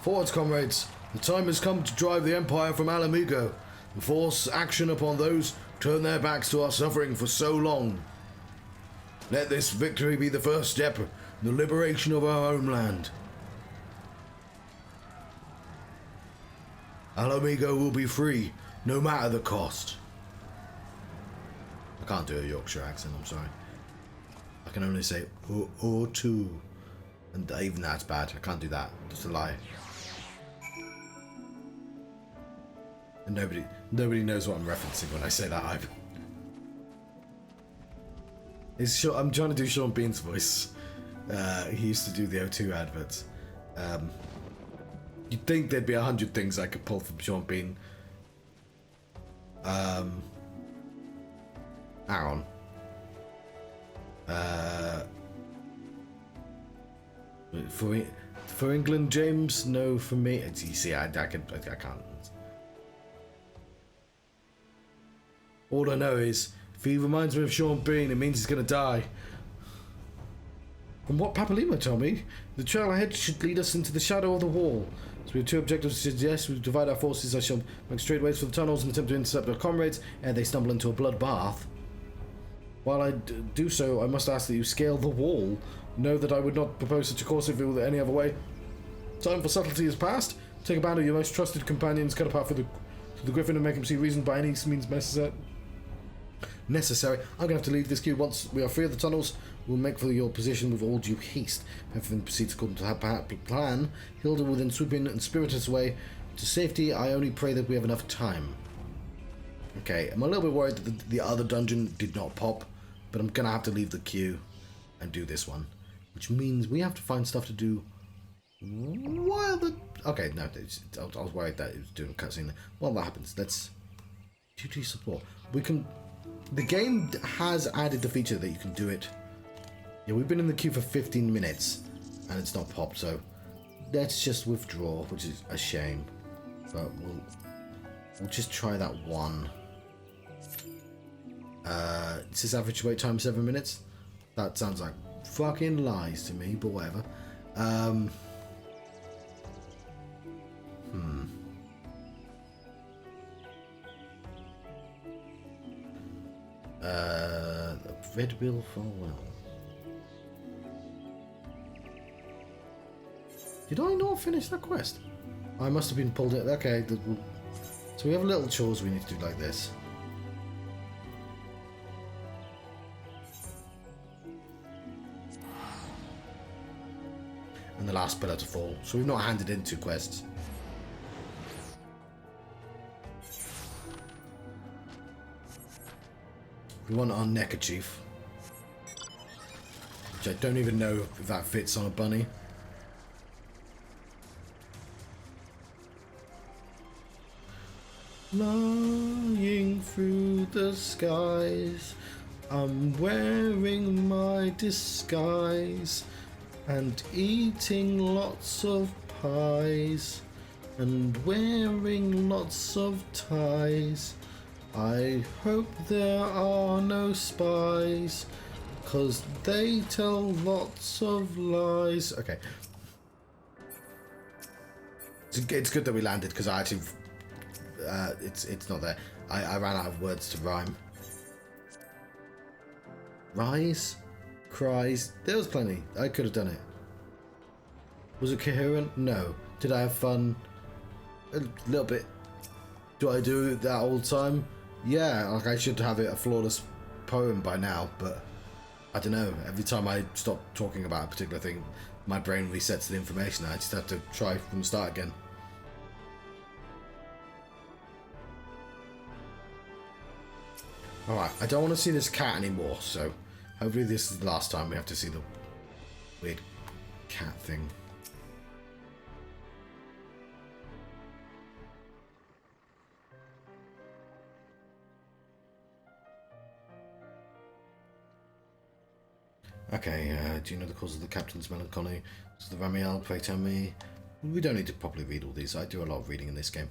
Forwards, comrades. The time has come to drive the Empire from Alamigo and force action upon those who turn their backs to our suffering for so long. Let this victory be the first step in the liberation of our homeland. Alamigo will be free, no matter the cost. I can't do a Yorkshire accent, I'm sorry. I can only say E02. And even that's bad, I can't do that. Just a lie. And nobody knows what I'm referencing when I say that either. I'm trying to do Sean Bean's voice. He used to do the O2 adverts. You'd think there'd be 100 things I could pull from Sean Bean. Hang on. For England, James, no. For me, you see, I can't. All I know is, if he reminds me of Sean Bean, it means he's gonna die. From what Papalima told me, the trail ahead should lead us into the shadow of the wall. So we have two objectives to suggest. We divide our forces. I shall make straight ways for the tunnels and attempt to intercept our comrades, and they stumble into a bloodbath. While I do so, I must ask that you scale the wall. Know that I would not propose such a course if it were any other way. Time for subtlety is past. Take a band of your most trusted companions, cut a path for the Griffin, and make him see reason by any means necessary. I'm going to have to leave this queue. Once we are free of the tunnels, we'll make for your position with all due haste. If everything proceeds according to our plan, Hilda will then swoop in and spirit us away to safety. I only pray that we have enough time. Okay, I'm a little bit worried that the other dungeon did not pop, but I'm going to have to leave the queue and do this one. Which means we have to find stuff to do while the... Okay, no, I was worried that it was doing a cutscene. While that happens, let's... Duty support. We can... The game has added the feature that you can do it. Yeah, we've been in the queue for 15 minutes and it's not popped, so let's just withdraw, which is a shame. But we'll just try that one. It says average wait time 7 minutes. That sounds like fucking lies to me, but whatever. Red Bill Farewell. Did I not finish that quest? I must have been pulled in. Okay, so we have little chores we need to do like this. and the last pillar to fall. So we've not handed in 2 quests. We want our neckerchief, which I don't even know if that fits on a bunny. Flying through the skies, I'm wearing my disguise and eating lots of pies and wearing lots of ties. I hope there are no spies, 'cause they tell lots of lies. Okay. It's good that we landed, because I actually... it's not there. I ran out of words to rhyme. Rise? Cries? There was plenty. I could have done it. Was it coherent? No. Did I have fun? A little bit. Do I do it that all the time? Yeah, like I should have it a flawless poem by now, but I don't know. Every time I stop talking about a particular thing, my brain resets the information. I just have to try from the start again. Alright, I don't want to see this cat anymore, so hopefully this is the last time we have to see the weird cat thing. Okay, do you know the cause of the captain's melancholy? So the Ramiel, pray tell me. We don't need to properly read all these. I do a lot of reading in this game.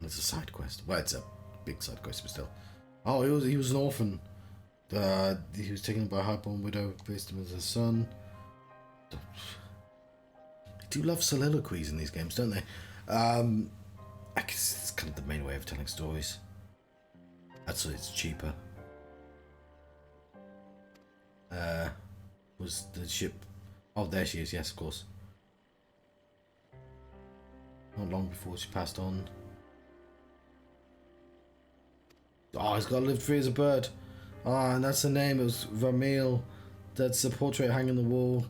And it's a side quest. Well, it's a big side quest, but still. Oh, he was an orphan. He was taken by a highborn widow, raised him as a son. They do love soliloquies in these games, don't they? I guess it's kind of the main way of telling stories. That's why it's cheaper. Was the ship... Oh, there she is, yes, of course. Not long before she passed on. Oh, he's got to live free as a bird. Ah, and that's the name. It was Ramiel. That's the portrait hanging on the wall.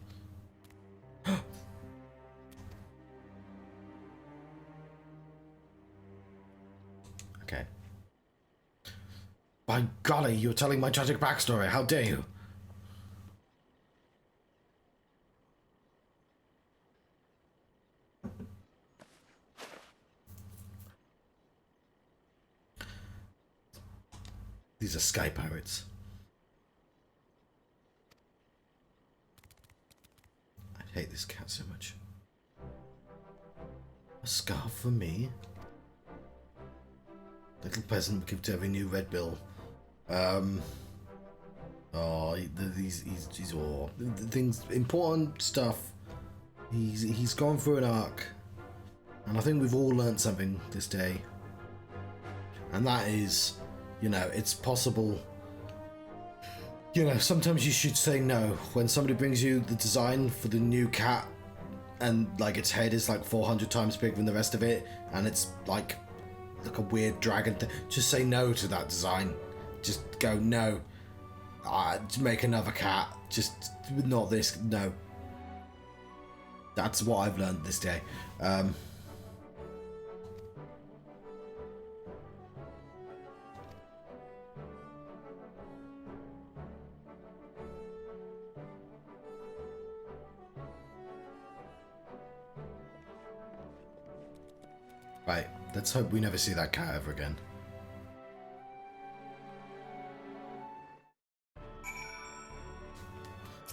Okay. By golly, you're telling my tragic backstory. How dare you? These are sky pirates. I hate this cat so much. A scarf for me? Little peasant would give to every new red bill. Oh, he's all the things, important stuff. He's gone through an arc, and I think we've all learned something this day. And that is, you know, it's possible. You know, sometimes you should say no. When somebody brings you the design for the new cat, and like its head is like 400 times bigger than the rest of it, and it's like a weird dragon thing, just say no to that design. Just go, no. Just make another cat. Just not this. No. That's what I've learned this day. Right, let's hope we never see that cat ever again.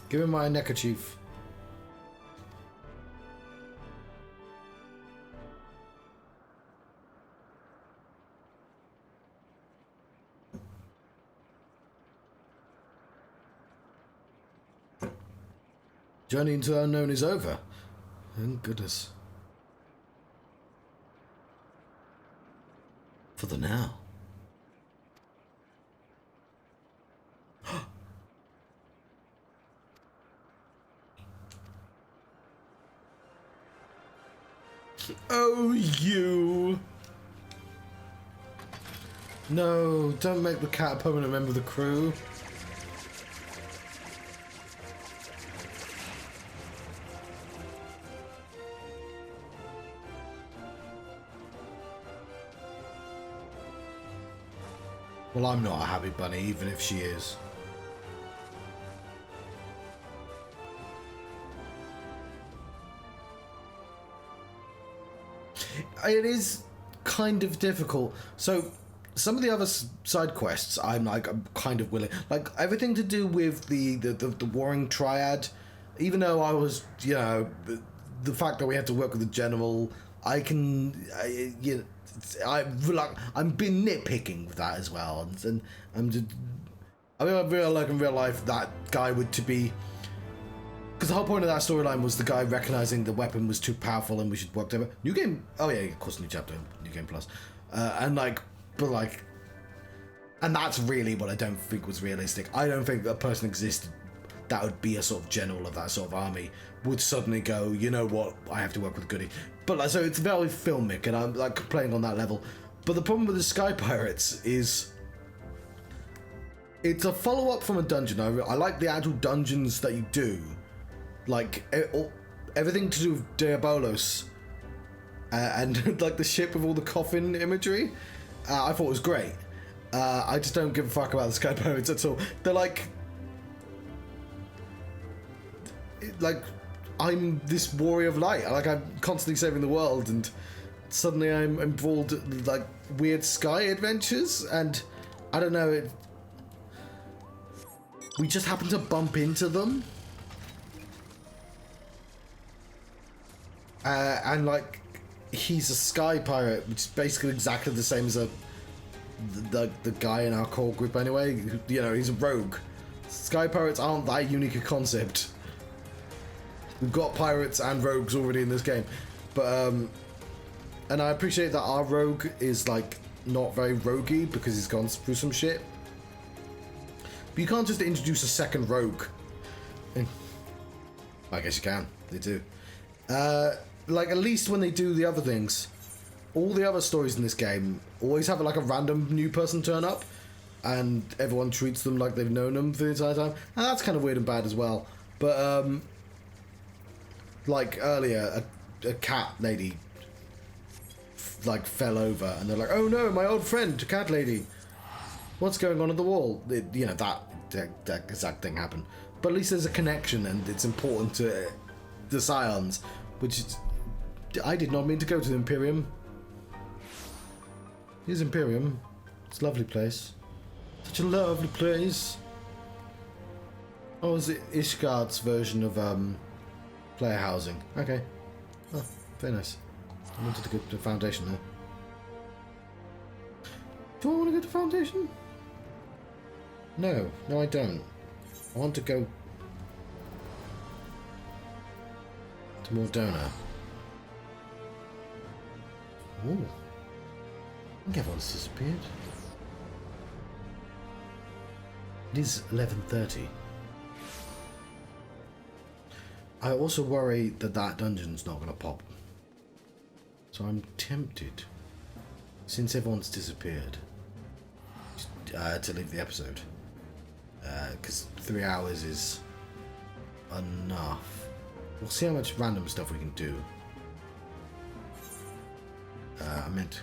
Give him my neckerchief. Journey into the unknown is over. Thank goodness. For the now. Oh, you. No, don't make the cat a permanent member of the crew. Well, I'm not a happy bunny, even if she is. It is kind of difficult. So, some of the other side quests, I'm kind of willing. Like, everything to do with the warring triad, even though I was, you know, the fact that we had to work with the general, I'm been nitpicking with that as well, and I real like in real life that guy would to be, because the whole point of that storyline was the guy recognizing the weapon was too powerful and we should work together. New game, oh yeah, of course, new chapter, new game plus, and that's really what I don't think was realistic. I don't think a person existed that would be a sort of general of that sort of army would suddenly go, you know what, I have to work with Goody. But like, so it's very filmic, and I'm like playing on that level. But the problem with the Sky Pirates is it's a follow-up from a dungeon. I like the actual dungeons that you do, like everything to do with Diabolos, and like the ship with all the coffin imagery. I thought was great. I just don't give a fuck about the Sky Pirates at all. They're like I'm this warrior of light. Like, I'm constantly saving the world, and suddenly I'm involved in like weird sky adventures, and I don't know, we just happen to bump into them, and like he's a sky pirate, which is basically exactly the same as the guy in our core group anyway. You know, he's a rogue. Sky pirates aren't that unique a concept. We've got pirates and rogues already in this game, but and I appreciate that our rogue is like not very roguey because he's gone through some shit. But you can't just introduce a second rogue. I guess you can. They do. Like, at least when they do the other things, all the other stories in this game always have like a random new person turn up, and everyone treats them like they've known them for the entire time. And that's kind of weird and bad as well. But like earlier, a cat lady like fell over, and they're like, "Oh no, my old friend, cat lady, what's going on at the wall?" You know, that exact thing happened. But at least there's a connection, and it's important to the Scions, which is, I did not mean to go to the Imperium. Here's Imperium. It's a lovely place. Such a lovely place. Oh, is it Ishgard's version of player housing? Okay. Oh, very nice. I wanted to go to Foundation there. Do I want to go to Foundation? No, I don't. I want to go to Mordona. Ooh. I think everyone's disappeared. It is 11:30. I also worry that dungeon's not going to pop. So I'm tempted, since everyone's disappeared, to leave the episode. Because 3 hours is enough. We'll see how much random stuff we can do. I meant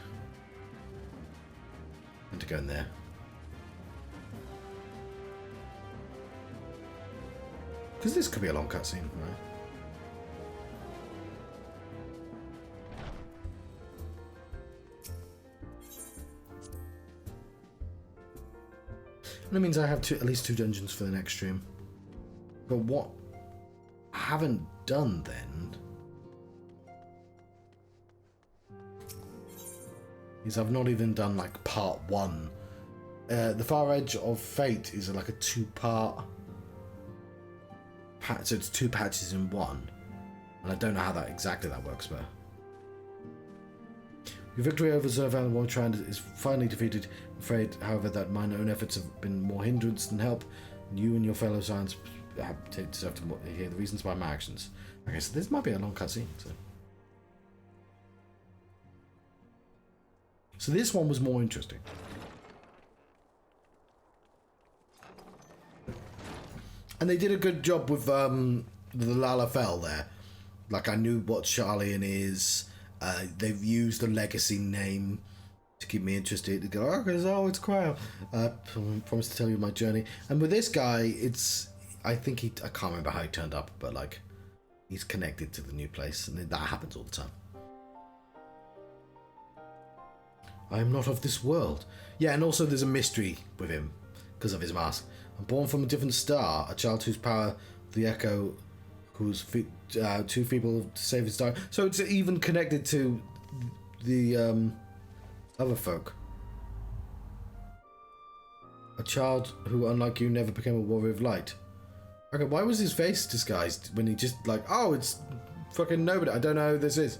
to go in there. Because this could be a long cutscene, right? And that means I have at least 2 dungeons for the next stream. But what I haven't done then is I've not even done like part 1. The Far Edge of Fate is like a 2-part. So it's 2 patches in one, and I don't know how exactly that works, but your victory over Zervan and Wartrand is finally defeated. I'm afraid, however, that my own efforts have been more hindrance than help, and you and your fellow Scions deserve to hear the reasons behind my actions. Okay, so this might be a long cutscene. So this one was more interesting. And they did a good job with the Lalafell there. Like, I knew what Charlian is. They've used the legacy name to keep me interested. To go, oh, it's cryo. Promise to tell you my journey. And with this guy, I think I can't remember how he turned up, but like, he's connected to the new place, and that happens all the time. I am not of this world. Yeah, and also there's a mystery with him because of his mask. I'm born from a different star, a child whose power, the echo, who's too feeble to save his star. So it's even connected to the other folk. A child who, unlike you, never became a warrior of light. Okay, why was his face disguised when he just like, oh, it's fucking nobody. I don't know who this is.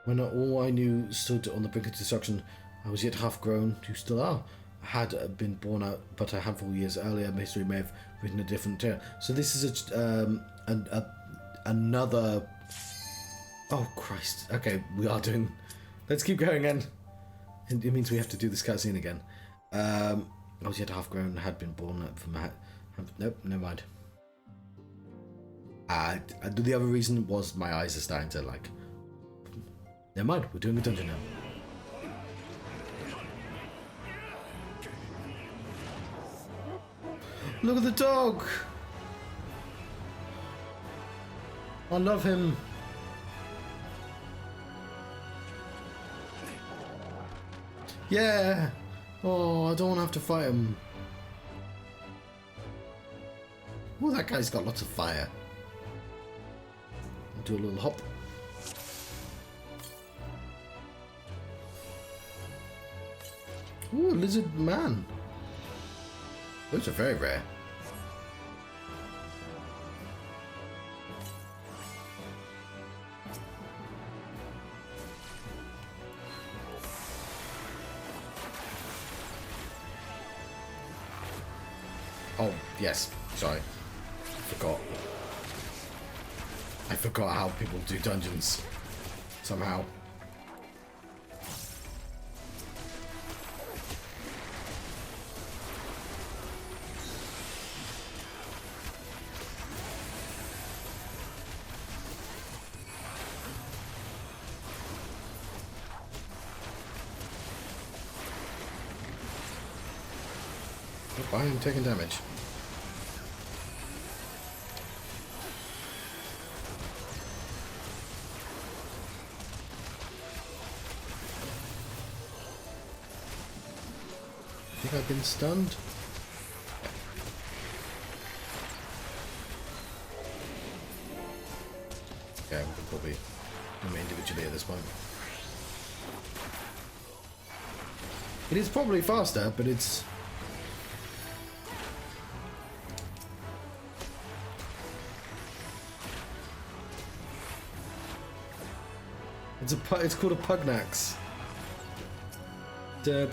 When all I knew stood on the brink of destruction, I was yet half grown. You still are. I had been born out, but a handful of years earlier, history may have written a different tale. So this is another. Oh Christ! Okay, we are doing. Let's keep going, and it means we have to do this cutscene again. I was yet half grown. Had been born out from a. Nope, never mind. The other reason was my eyes are starting to like. Never mind, we're doing a dungeon now. Look at the dog! I love him. Yeah! Oh, I don't want to have to fight him. Oh, that guy's got lots of fire. I'll do a little hop. Ooh, lizard man. Those are very rare. Oh, yes. Sorry. I forgot how people do dungeons. Somehow. I am taking damage. I think I've been stunned. Okay, we can probably do them individually at this point. It is probably faster, but it's... It's called a pugnax. That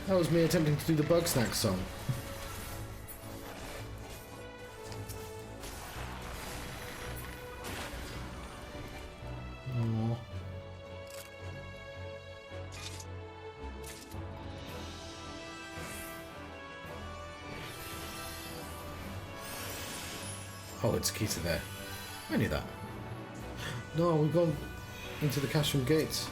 was me attempting to do the Bug Snack song. Aww. Oh, it's key to there. I knew that. No, we've gone into the Cashroom gates.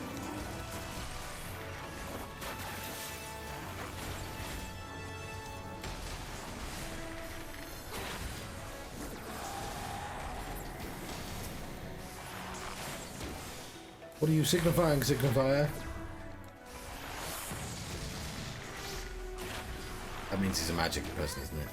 What are you signifying, signifier? That means he's a magic person, isn't it?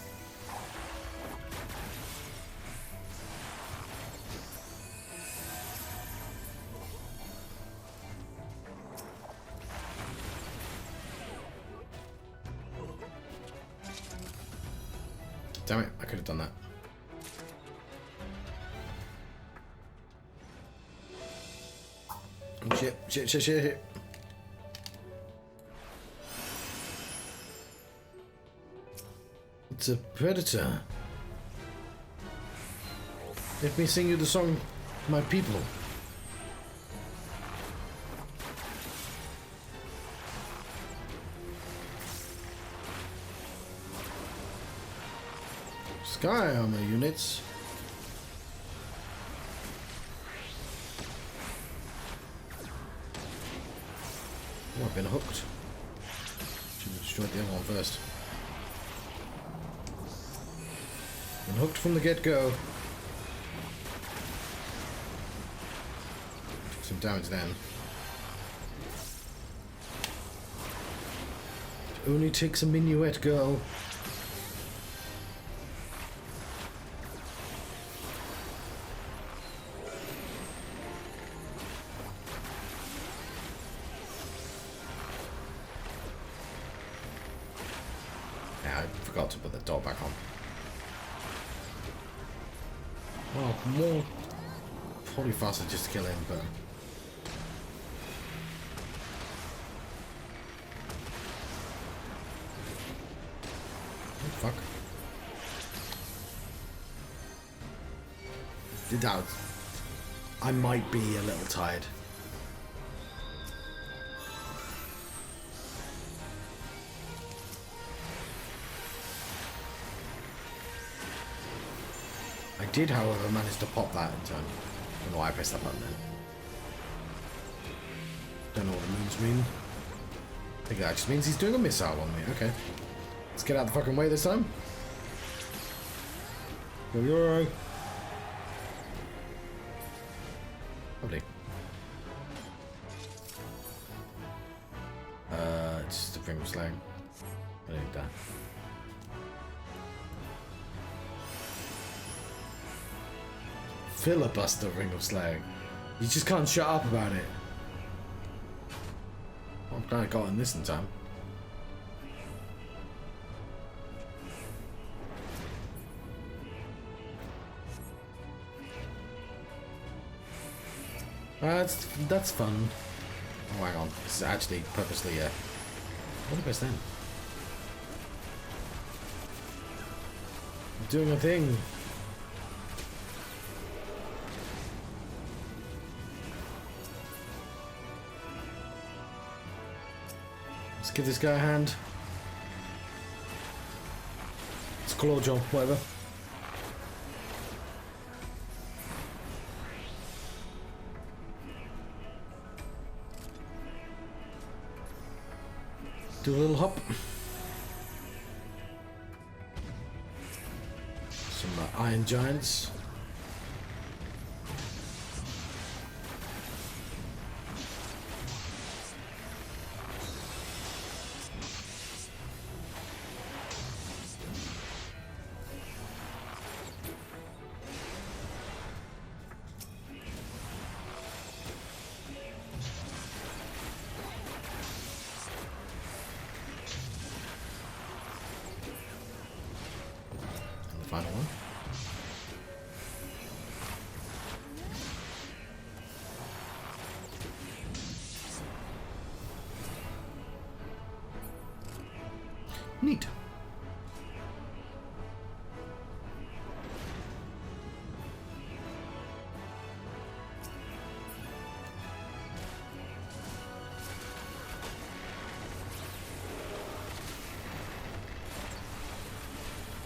Damn it, I could have done that. Oh, shit. It's a predator. Let me sing you the song, My People. Sky armor units. Oh, I've been hooked. Should have destroyed the other one first. Been hooked from the get-go. Took some damage then. It only takes a minuet, girl. Yeah, I forgot to put the door back on. Well, more probably faster just to kill him, but oh, fuck. Did that? I might be a little tired. I did, however, manage to pop that in time. I don't know why I pressed that button then. Don't know what the moons mean. I think that just means he's doing a missile on me. Okay. Let's get out the fucking way this time. Go, you're alright. Lovely. It's just a ring of slang. I don't need that. Filibuster ring of slag. You just can't shut up about it. Well, I'm glad I got in this in time. That's fun. Oh, hang on. This is actually purposely, what did I then? I'm doing a thing. Let's give this guy a hand. It's claw job, whatever. Do a little hop. Some iron giants. Final one. Neat.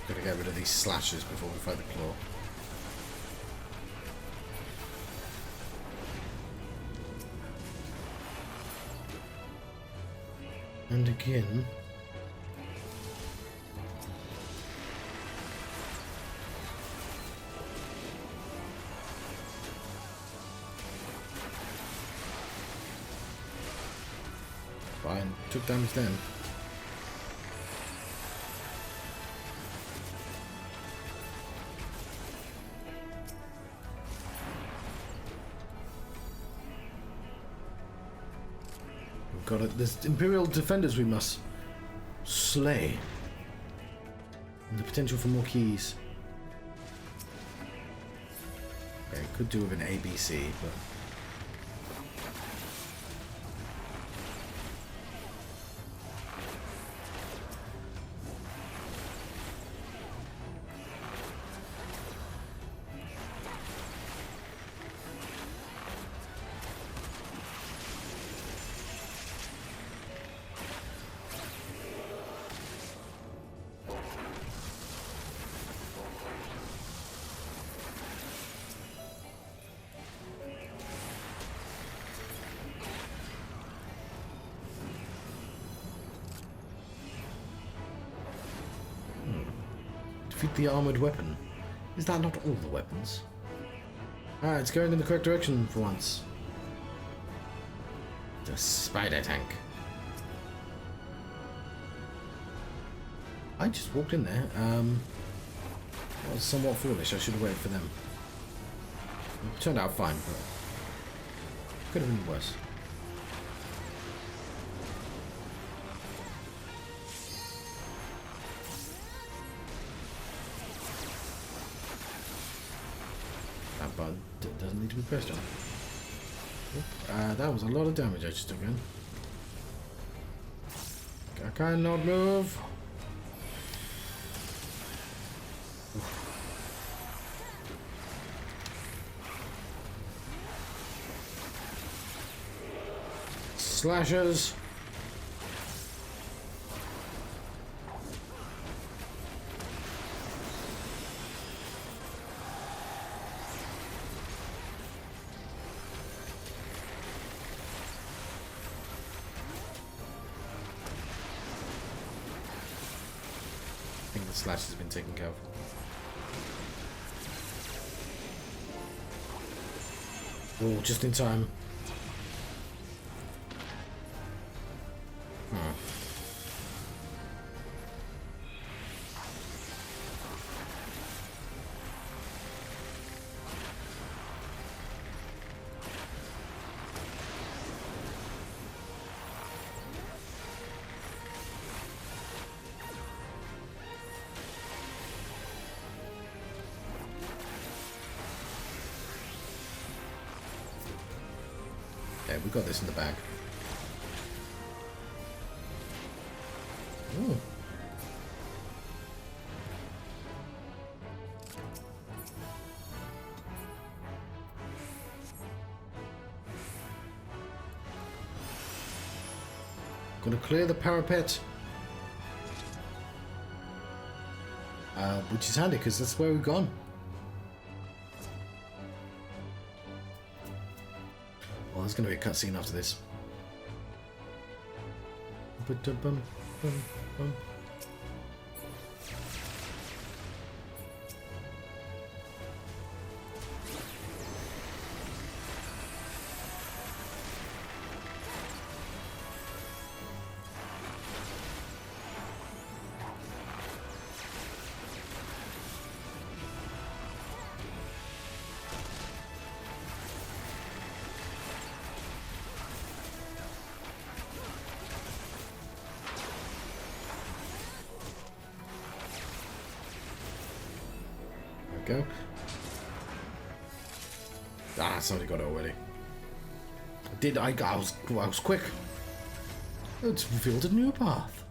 Gotta get rid of these slashes before we fight the claw. And again. Fine, took damage then. Got it. There's Imperial defenders we must slay. And the potential for more keys. Okay, could do with an ABC, but Defeat the armored weapon. Is that not all the weapons? Ah, it's going in the correct direction for once. The spider tank. I just walked in there. That was somewhat foolish. I should have waited for them. It turned out fine, but could have been worse. That button doesn't need to be pressed on. That was a lot of damage I just took in. I cannot move. Slashes. I think the slash has been taken care of. Oh, just in time. Okay, we got this in the bag. Ooh. Gotta clear the parapet. Which is handy because that's where we've gone. Well, there's going to be a cutscene after this. Go. Ah, somebody got it already. I was quick. It's revealed a new path.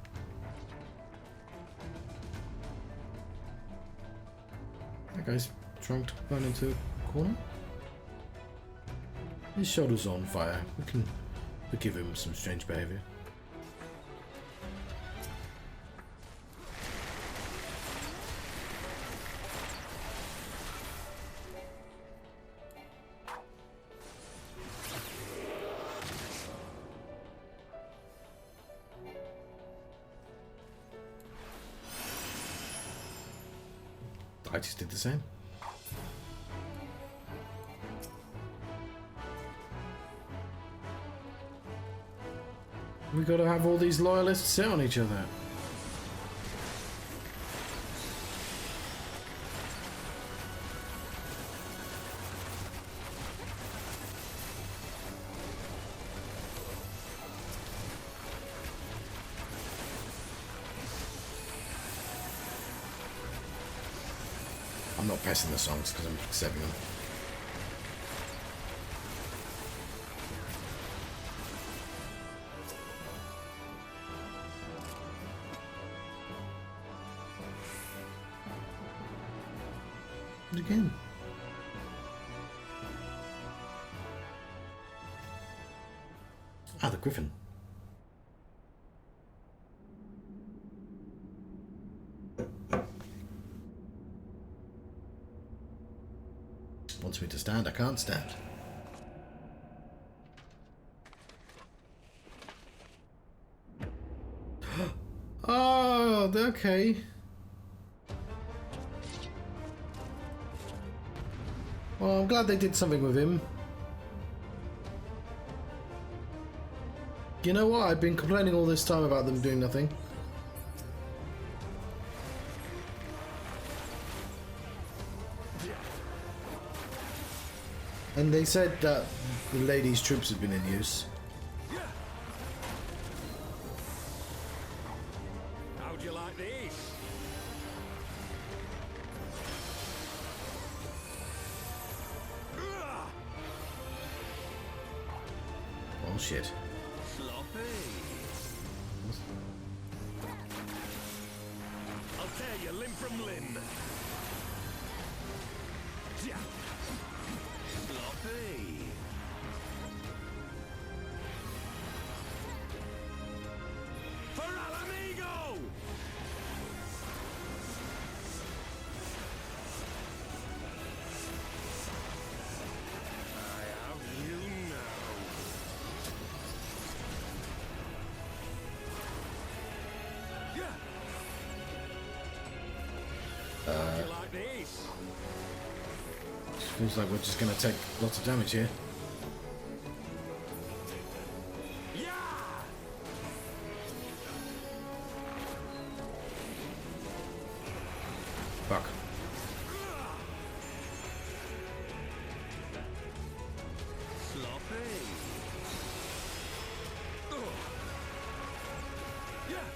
That guy's trying to run into a corner. His shoulder's on fire. We can forgive him some strange behavior. I just did the same. We gotta have all these loyalists sit on each other. I'm not pressing the songs because I'm saving them. And again. Ah, the Griffin. Wants me to stand, I can't stand. Oh, okay. Well, I'm glad they did something with him. You know what? I've been complaining all this time about them doing nothing. And they said that the ladies' troops have been in use. How'd you like these? Bullshit. Sloppy. I'll tear you limb from limb. Yeah. Sloppy. For al amigo! I have you now. Yeah. How'd you like these? Feels like we're just gonna take lots of damage here. Yeah. Fuck. Sloppy. Yeah.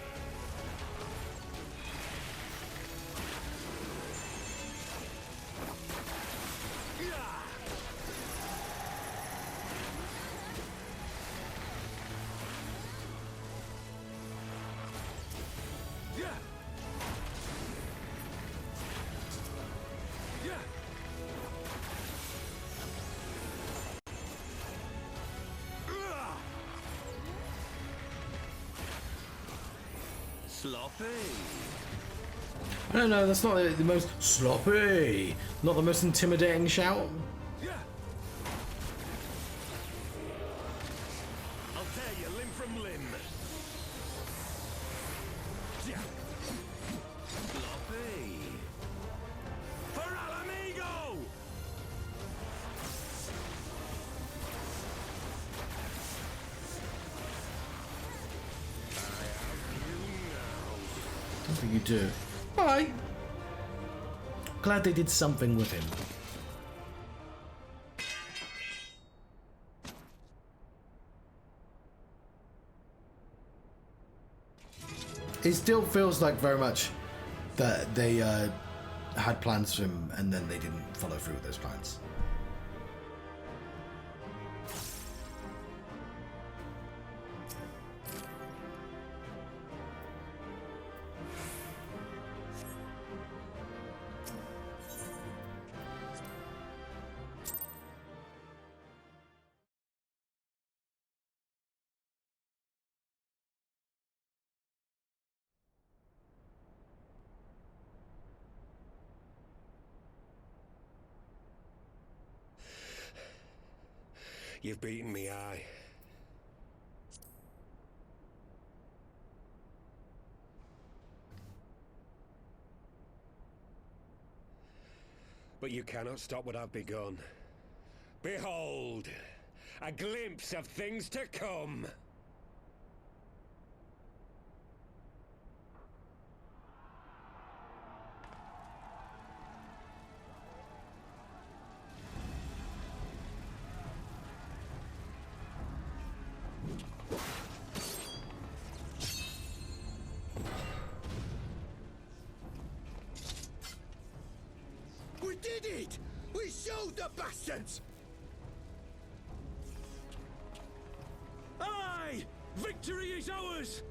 Yeah. Yeah. Sloppy. I don't know, that's not the most sloppy, not the most intimidating shout. Yeah. I'll tear you limb from limb. Yeah. Sloppy. For al amigo! I have you now. I don't think you do. Alright. Glad they did something with him. It still feels like very much that they had plans for him and then they didn't follow through with those plans. You've beaten me, aye. But you cannot stop what I've begun. Behold, a glimpse of things to come. We did it! We showed the bastards! Aye! Victory is ours!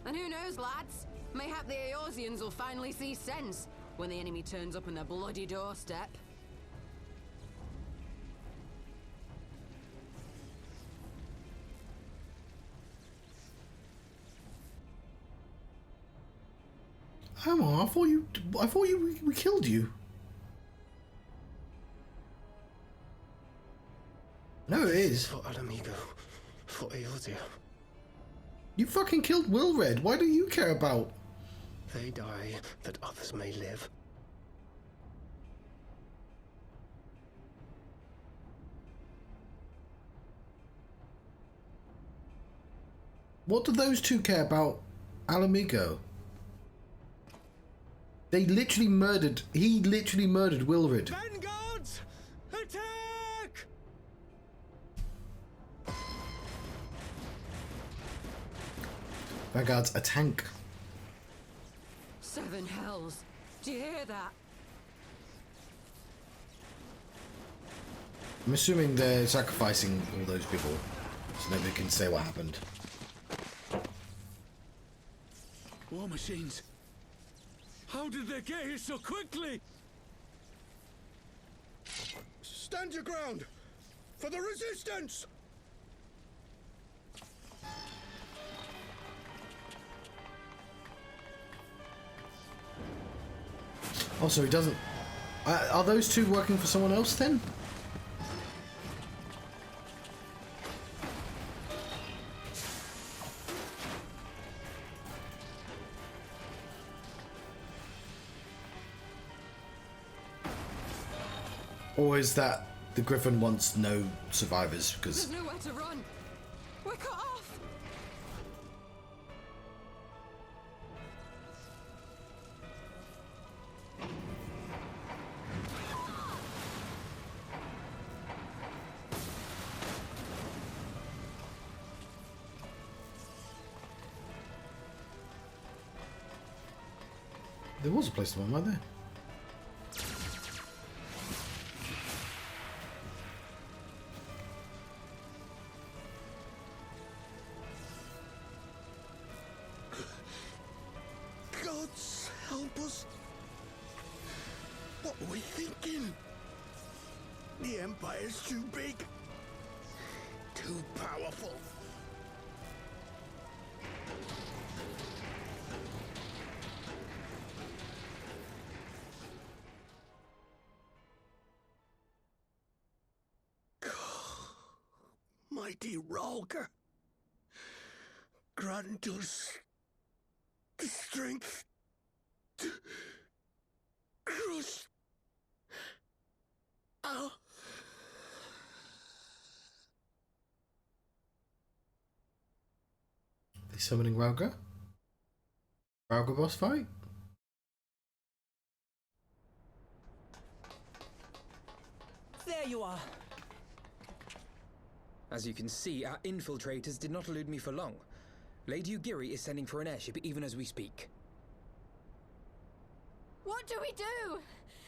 And who knows, lads? Mayhap the Eorzeans will finally see sense when the enemy turns up on their bloody doorstep. Hang on, I thought we killed you. No, it is. For al amigo. For Eorzea. You fucking killed Wilred. Why do you care about? They die that others may live. What do those two care about Alamigo? They literally murdered... He literally murdered Wilrid. Vanguards! Attack! Vanguard's a tank. Seven hells. Do you hear that? I'm assuming they're sacrificing all those people, so nobody can say what happened. War machines. How did they get here so quickly? Stand your ground! For the resistance! Oh, so he doesn't... are those two working for someone else then? Or is that the Griffin wants no survivors because... There's nowhere to run. We're cut off. There was a place to run right there. Gods help us. What were we thinking? The Empire's too big. Too powerful. Mighty Ralker, grant us the strength to crush our... They summoning Rauga? Rauga boss fight? There you are. As you can see, our infiltrators did not elude me for long. Lady Ugiri is sending for an airship even as we speak. What do we do?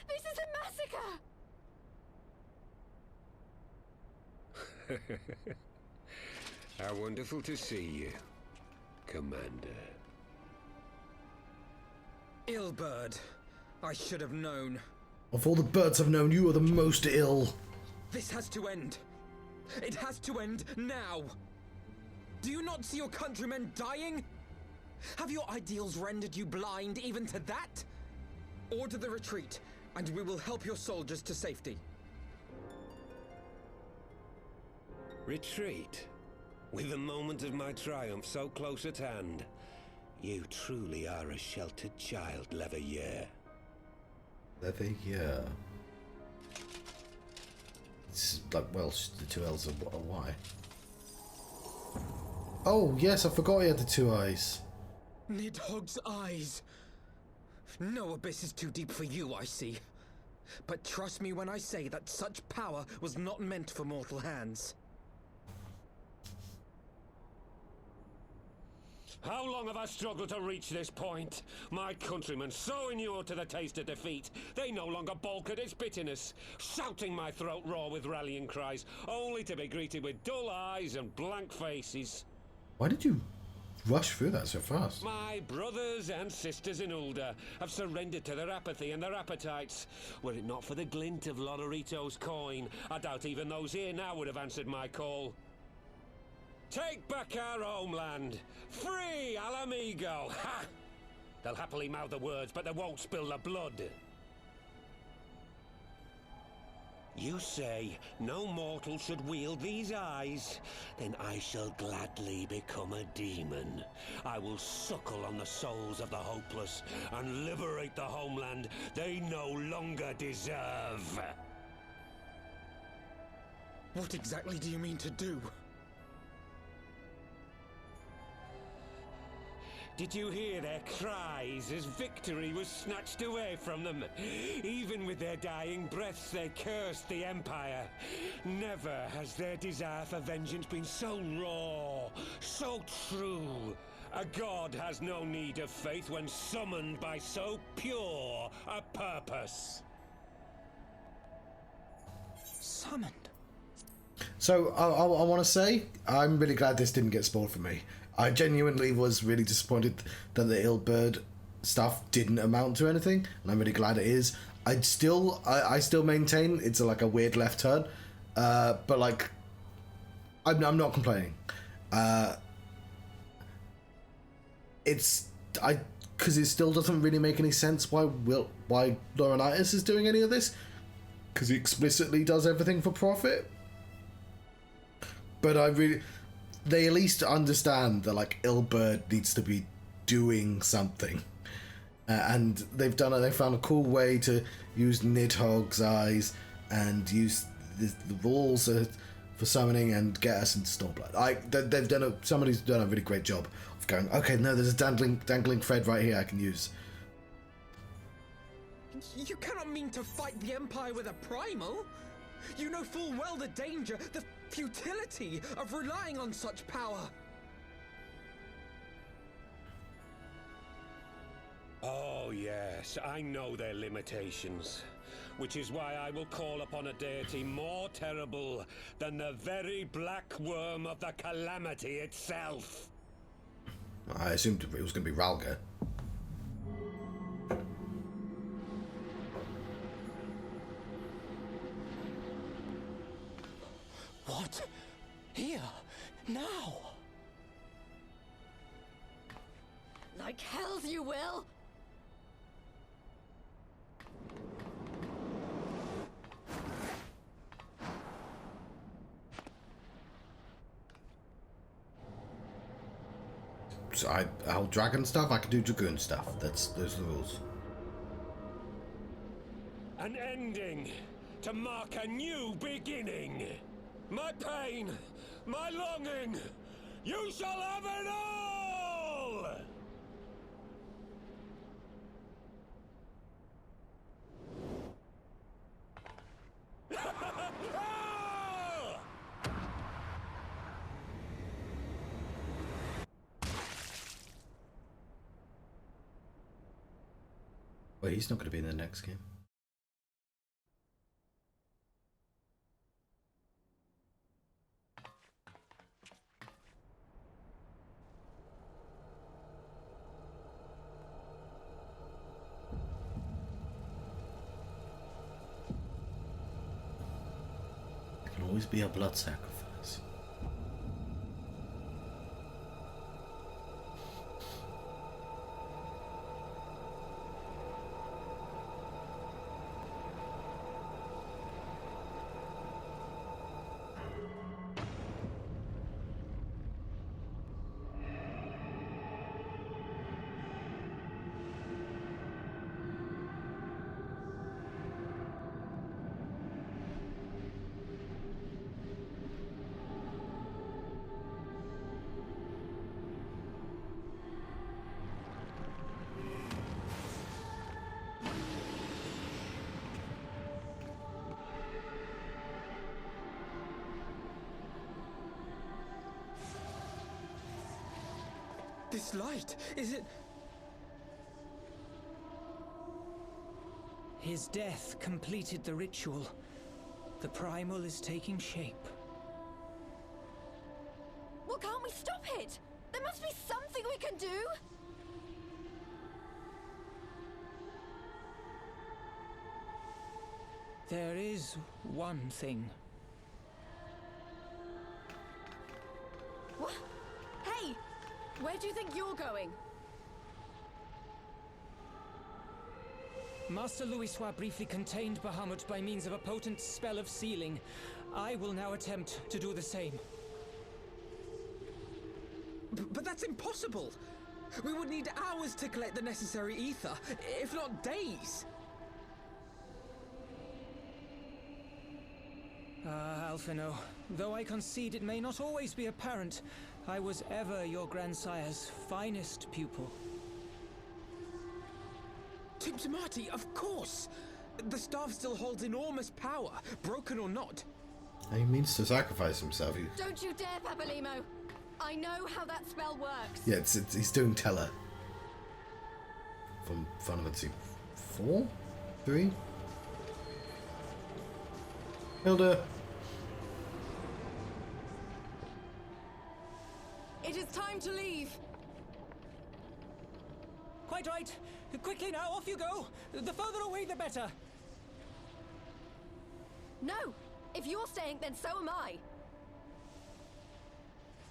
This is a massacre! How wonderful to see you, Commander. Ill bird. I should have known. Of all the birds I've known, you are the most ill. This has to end. It has to end now! Do you not see your countrymen dying? Have your ideals rendered you blind even to that? Order the retreat, and we will help your soldiers to safety. Retreat? With the moment of my triumph so close at hand? You truly are a sheltered child, Leveilleur. Leveilleur. It's like Welsh, the two L's are a Y. Oh, yes, I forgot he had the two eyes. Nidhogg's eyes. No abyss is too deep for you, I see. But trust me when I say that such power was not meant for mortal hands. How long have I struggled to reach this point? My countrymen, so inured to the taste of defeat, they no longer balk at its bitterness, shouting my throat raw with rallying cries, only to be greeted with dull eyes and blank faces. Why did you rush through that so fast? My brothers and sisters in Ulda have surrendered to their apathy and their appetites. Were it not for the glint of Lodorito's coin, I doubt even those here now would have answered my call. Take back our homeland! Free Alamigo! Ha! They'll happily mouth the words, but they won't spill the blood. You say no mortal should wield these eyes? Then I shall gladly become a demon. I will suckle on the souls of the hopeless and liberate the homeland they no longer deserve. What exactly do you mean to do? Did you hear their cries as victory was snatched away from them? Even with their dying breaths, they cursed the Empire. Never has their desire for vengeance been so raw, so true. A god has no need of faith when summoned by so pure a purpose. Summoned? So, I want to say, I'm really glad this didn't get spoiled for me. I genuinely was really disappointed that the Illbird stuff didn't amount to anything, and I'm really glad it is. I still maintain it's like a weird left turn, but like, I'm not complaining. Because it still doesn't really make any sense why Laurinaitis is doing any of this, because he explicitly does everything for profit. But they at least understand that like Illbird needs to be doing something, and they found a cool way to use Nidhogg's eyes and use the walls for summoning and get us into Stormblood. Somebody's done a really great job of going, okay, no, there's a dangling thread right here I can use. You cannot mean to fight the Empire with a primal. You know full well the danger, the futility of relying on such power. Oh yes, I know their limitations. Which is why I will call upon a deity more terrible than the very black worm of the calamity itself. I assumed it was going to be Ralga. What? Here? Now? Like hells you will! So I'll dragon stuff, I can do dragoon stuff. Those are the rules. An ending to mark a new beginning. My pain, my longing, you shall have it all! Well, he's not going to be in the next game. There can always be a blood sacrifice. This light, is it... His death completed the ritual. The primal is taking shape. Well, can't we stop it? There must be something we can do! There is one thing. What? Hey! Where do you think you're going? Master Louisoix briefly contained Bahamut by means of a potent spell of sealing. I will now attempt to do the same. But that's impossible! We would need hours to collect the necessary ether, if not days! I'll Alphino. Though I concede it may not always be apparent, I was ever your grandsire's finest pupil. Timptomati, of course! The staff still holds enormous power, broken or not. He means to sacrifice himself. Don't you dare, Papalymo! I know how that spell works. Yeah, he's doing Teller. From Final Fantasy 4? 3? Hilda! It is time to leave. Quite right. Quickly now, off you go. The further away, the better. No! If you're staying, then so am I.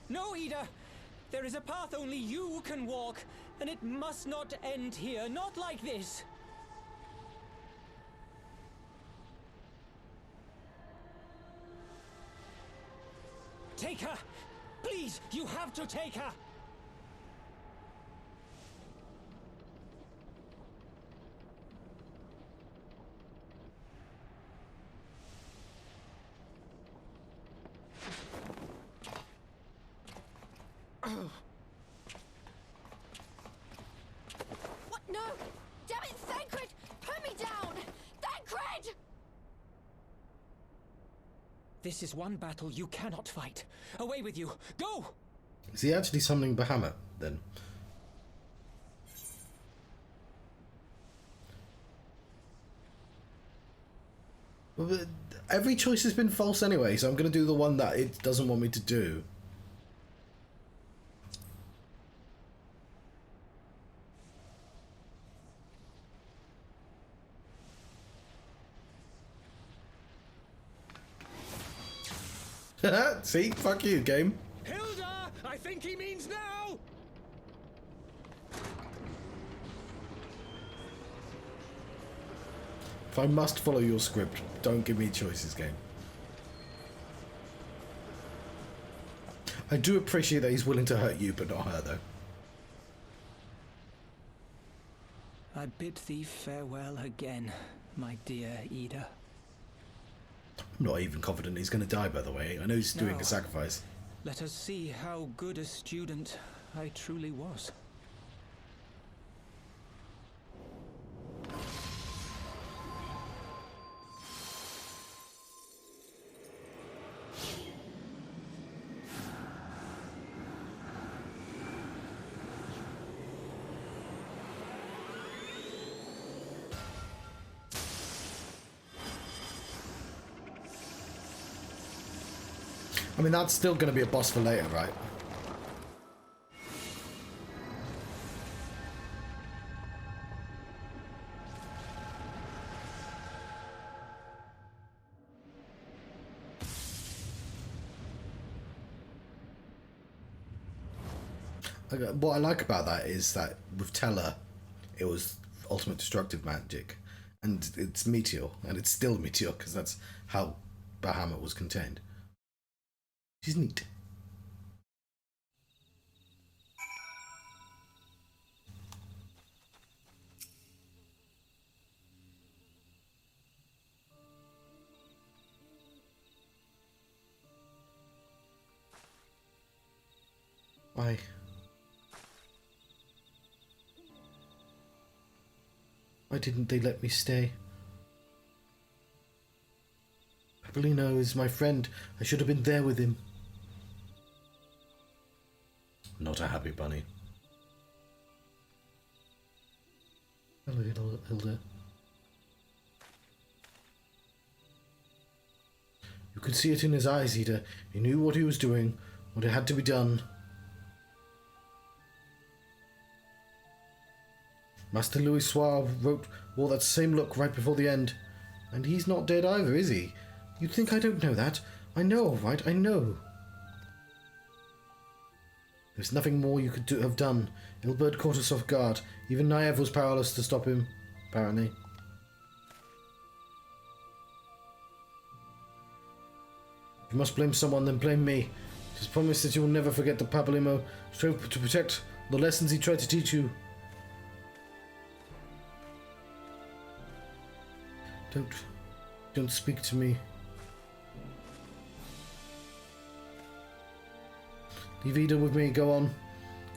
No, Ida. There is a path only you can walk, and it must not end here. Not like this. Take her! Please, you have to take her! What? No! Damn it, Thancred! Put me down! Thancred! This is one battle you cannot fight. Away with you! Go! Is he actually summoning Bahamut, then? Well, every choice has been false anyway, so I'm going to do the one that it doesn't want me to do. See? Fuck you, game. Hilda! I think he means now! If I must follow your script, don't give me choices, game. I do appreciate that he's willing to hurt you, but not her, though. I bid thee farewell again, my dear Ida. I'm not even confident he's going to die, by the way. I know he's doing No. a sacrifice. Let us see how good a student I truly was. I mean, that's still going to be a boss for later, right? What I like about that is that with Teller, it was ultimate destructive magic, and it's Meteor, and it's still Meteor because that's how Bahamut was contained. She's neat. Why? Why didn't they let me stay? Paulino is my friend. I should have been there with him. Not a happy bunny. Hello, Hilda. You could see it in his eyes, Ida. He knew what he was doing, what had to be done. Master Louis Soir wore that same look right before the end. And he's not dead either, is he? You'd think I don't know that. I know, all right, I know. There's nothing more you could have done. Ilberd caught us off guard. Even Naev was powerless to stop him, apparently. If you must blame someone, then blame me. Just promise that you will never forget that Papalymo strove to protect the lessons he tried to teach you. Don't speak to me. Leave Ida with me, go on.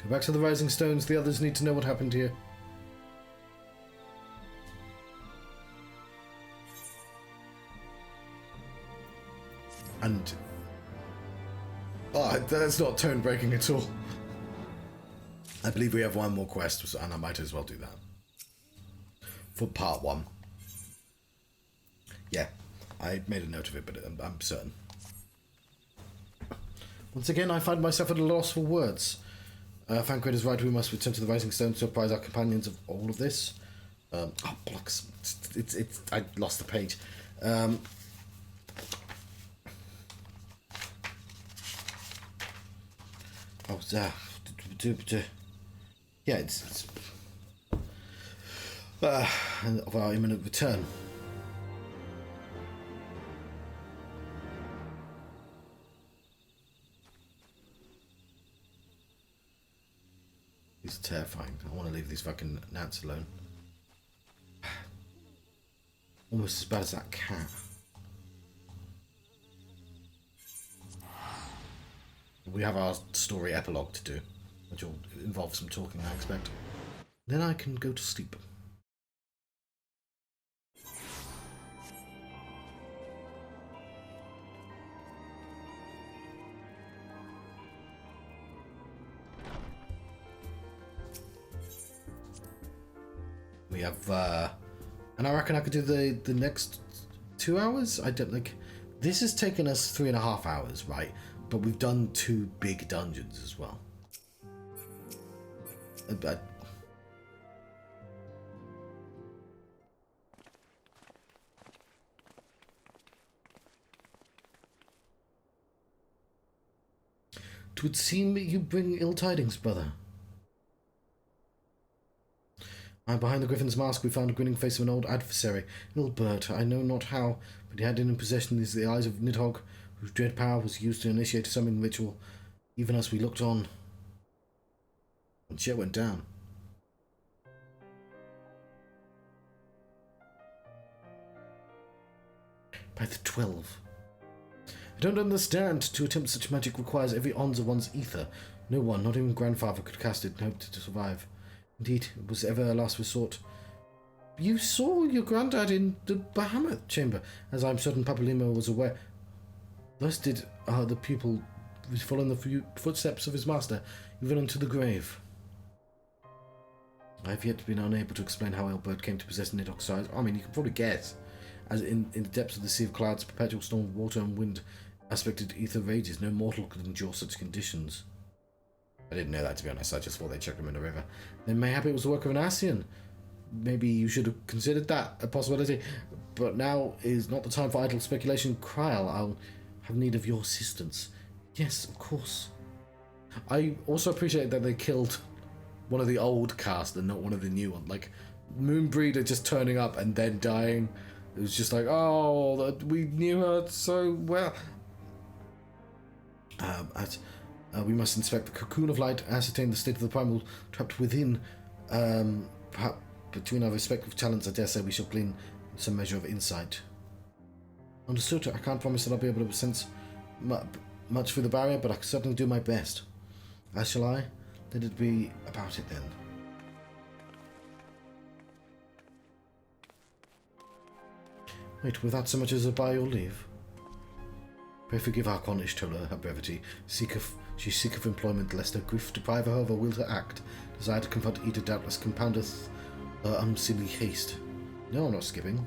Go back to the Rising Stones, the others need to know what happened here. And... oh, that's not tone breaking at all. I believe we have one more quest, and I might as well do that. For part 1. Yeah, I made a note of it, but I'm certain. Once again, I find myself at a loss for words. Fancred is right, we must return to the Rising Stone to apprise our companions of all of this. Oh, bollocks. I lost the page. Yeah, it's of our imminent return. It's terrifying. I want to leave these fucking gnats alone. Almost as bad as that cat. We have our story epilogue to do, which will involve some talking, I expect. Then I can go to sleep. We have, and I reckon I could do the next 2 hours. I don't like. This has taken us 3.5 hours, right? But we've done 2 big dungeons as well. But it would seem you bring ill tidings, brother. Behind the Griffin's mask we found a grinning face of an old adversary, Ilbert. I know not how, but he had in possession the eyes of Nidhogg, whose dread power was used to initiate a summoning ritual, even as we looked on. And shit went down. By the 12. I don't understand. To attempt such magic requires every ounce of one's ether. No one, not even grandfather, could cast it and hope to survive. Indeed, it was ever a last resort. You saw your granddad in the Bahamut chamber, as I'm certain Papalimo was aware. Thus did the pupil follow in the footsteps of his master, even unto the grave. I have yet been unable to explain how Elbert came to possess Nidhogg's eyes. I mean, you can probably guess. As in the depths of the sea of clouds, perpetual storm of water and wind, aspected ether rages, no mortal could endure such conditions. I didn't know that, to be honest. I just thought they chucked him in the river. Then mayhap it was the work of an Ascian. Maybe you should have considered that a possibility. But now is not the time for idle speculation. Kryl, I'll have need of your assistance. Yes, of course. I also appreciate that they killed one of the old cast and not one of the new ones. Like, Moonbreeder just turning up and then dying. It was just like, oh, we knew her so well. We must inspect the cocoon of light, ascertain the state of the primal trapped within. Perhaps between our respective talents, I dare say we shall glean some measure of insight. Understood. I can't promise that I'll be able to sense much through the barrier, but I can certainly do my best. As shall I? Let it be about it then. Wait, without so much as a by your leave? Pray forgive our Cornish Tola her brevity. She seeketh employment, lest her grief deprive her of her will to act. Desire to confront Ida doubtless compoundeth her unseemly haste. No, I'm not skipping.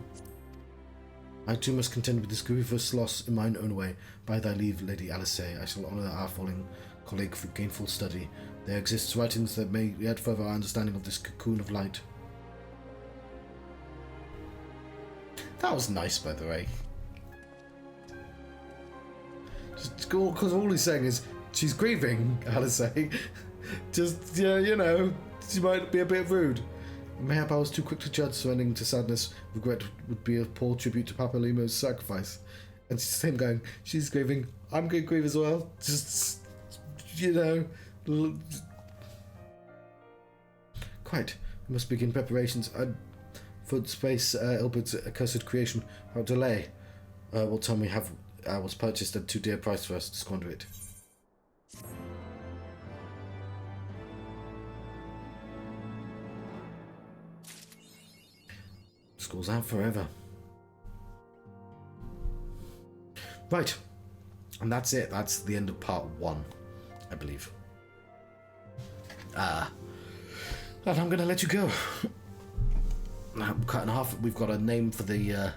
I too must contend with this grievous loss in mine own way. By thy leave, Lady Alice, I shall honour our falling colleague for gainful study. There exists writings that may add further our understanding of this cocoon of light. That was nice, by the way. Because all he's saying is, she's grieving, Alice. Just, yeah, you know, she might be a bit rude. Mayhap I was too quick to judge, surrendering to sadness. Regret would be a poor tribute to Papalimo's sacrifice. And it's just him going, she's grieving, I'm going to grieve as well. Just, you know. Quite. We must begin preparations. For space, Ilbert's accursed creation, without delay. What time we have was purchased at too dear price for us to squander it. School's out forever. Right. And that's it. That's the end of part 1, I believe. And I'm going to let you go. Cut in half. We've got a name for the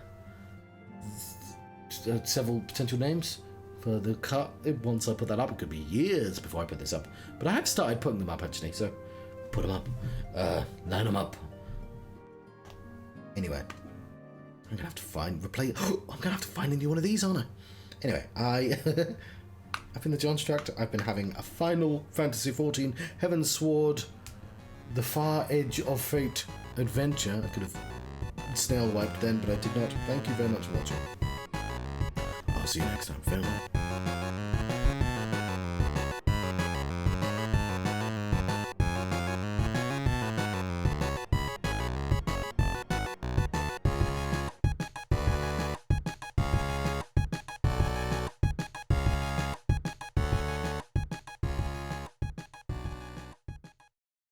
several potential names for the cut. Once I put that up, it could be years before I put this up. But I have started putting them up actually, so put them up. Line them up. Anyway, I'm gonna have to find I'm gonna have to find a new one of these, aren't I? Anyway, I've been the John Struct. I've been having a Final Fantasy XIV Heaven's Sword, The Far Edge of Fate adventure. I could have snail wiped then, but I did not. Thank you very much for watching. I'll see you next time, family.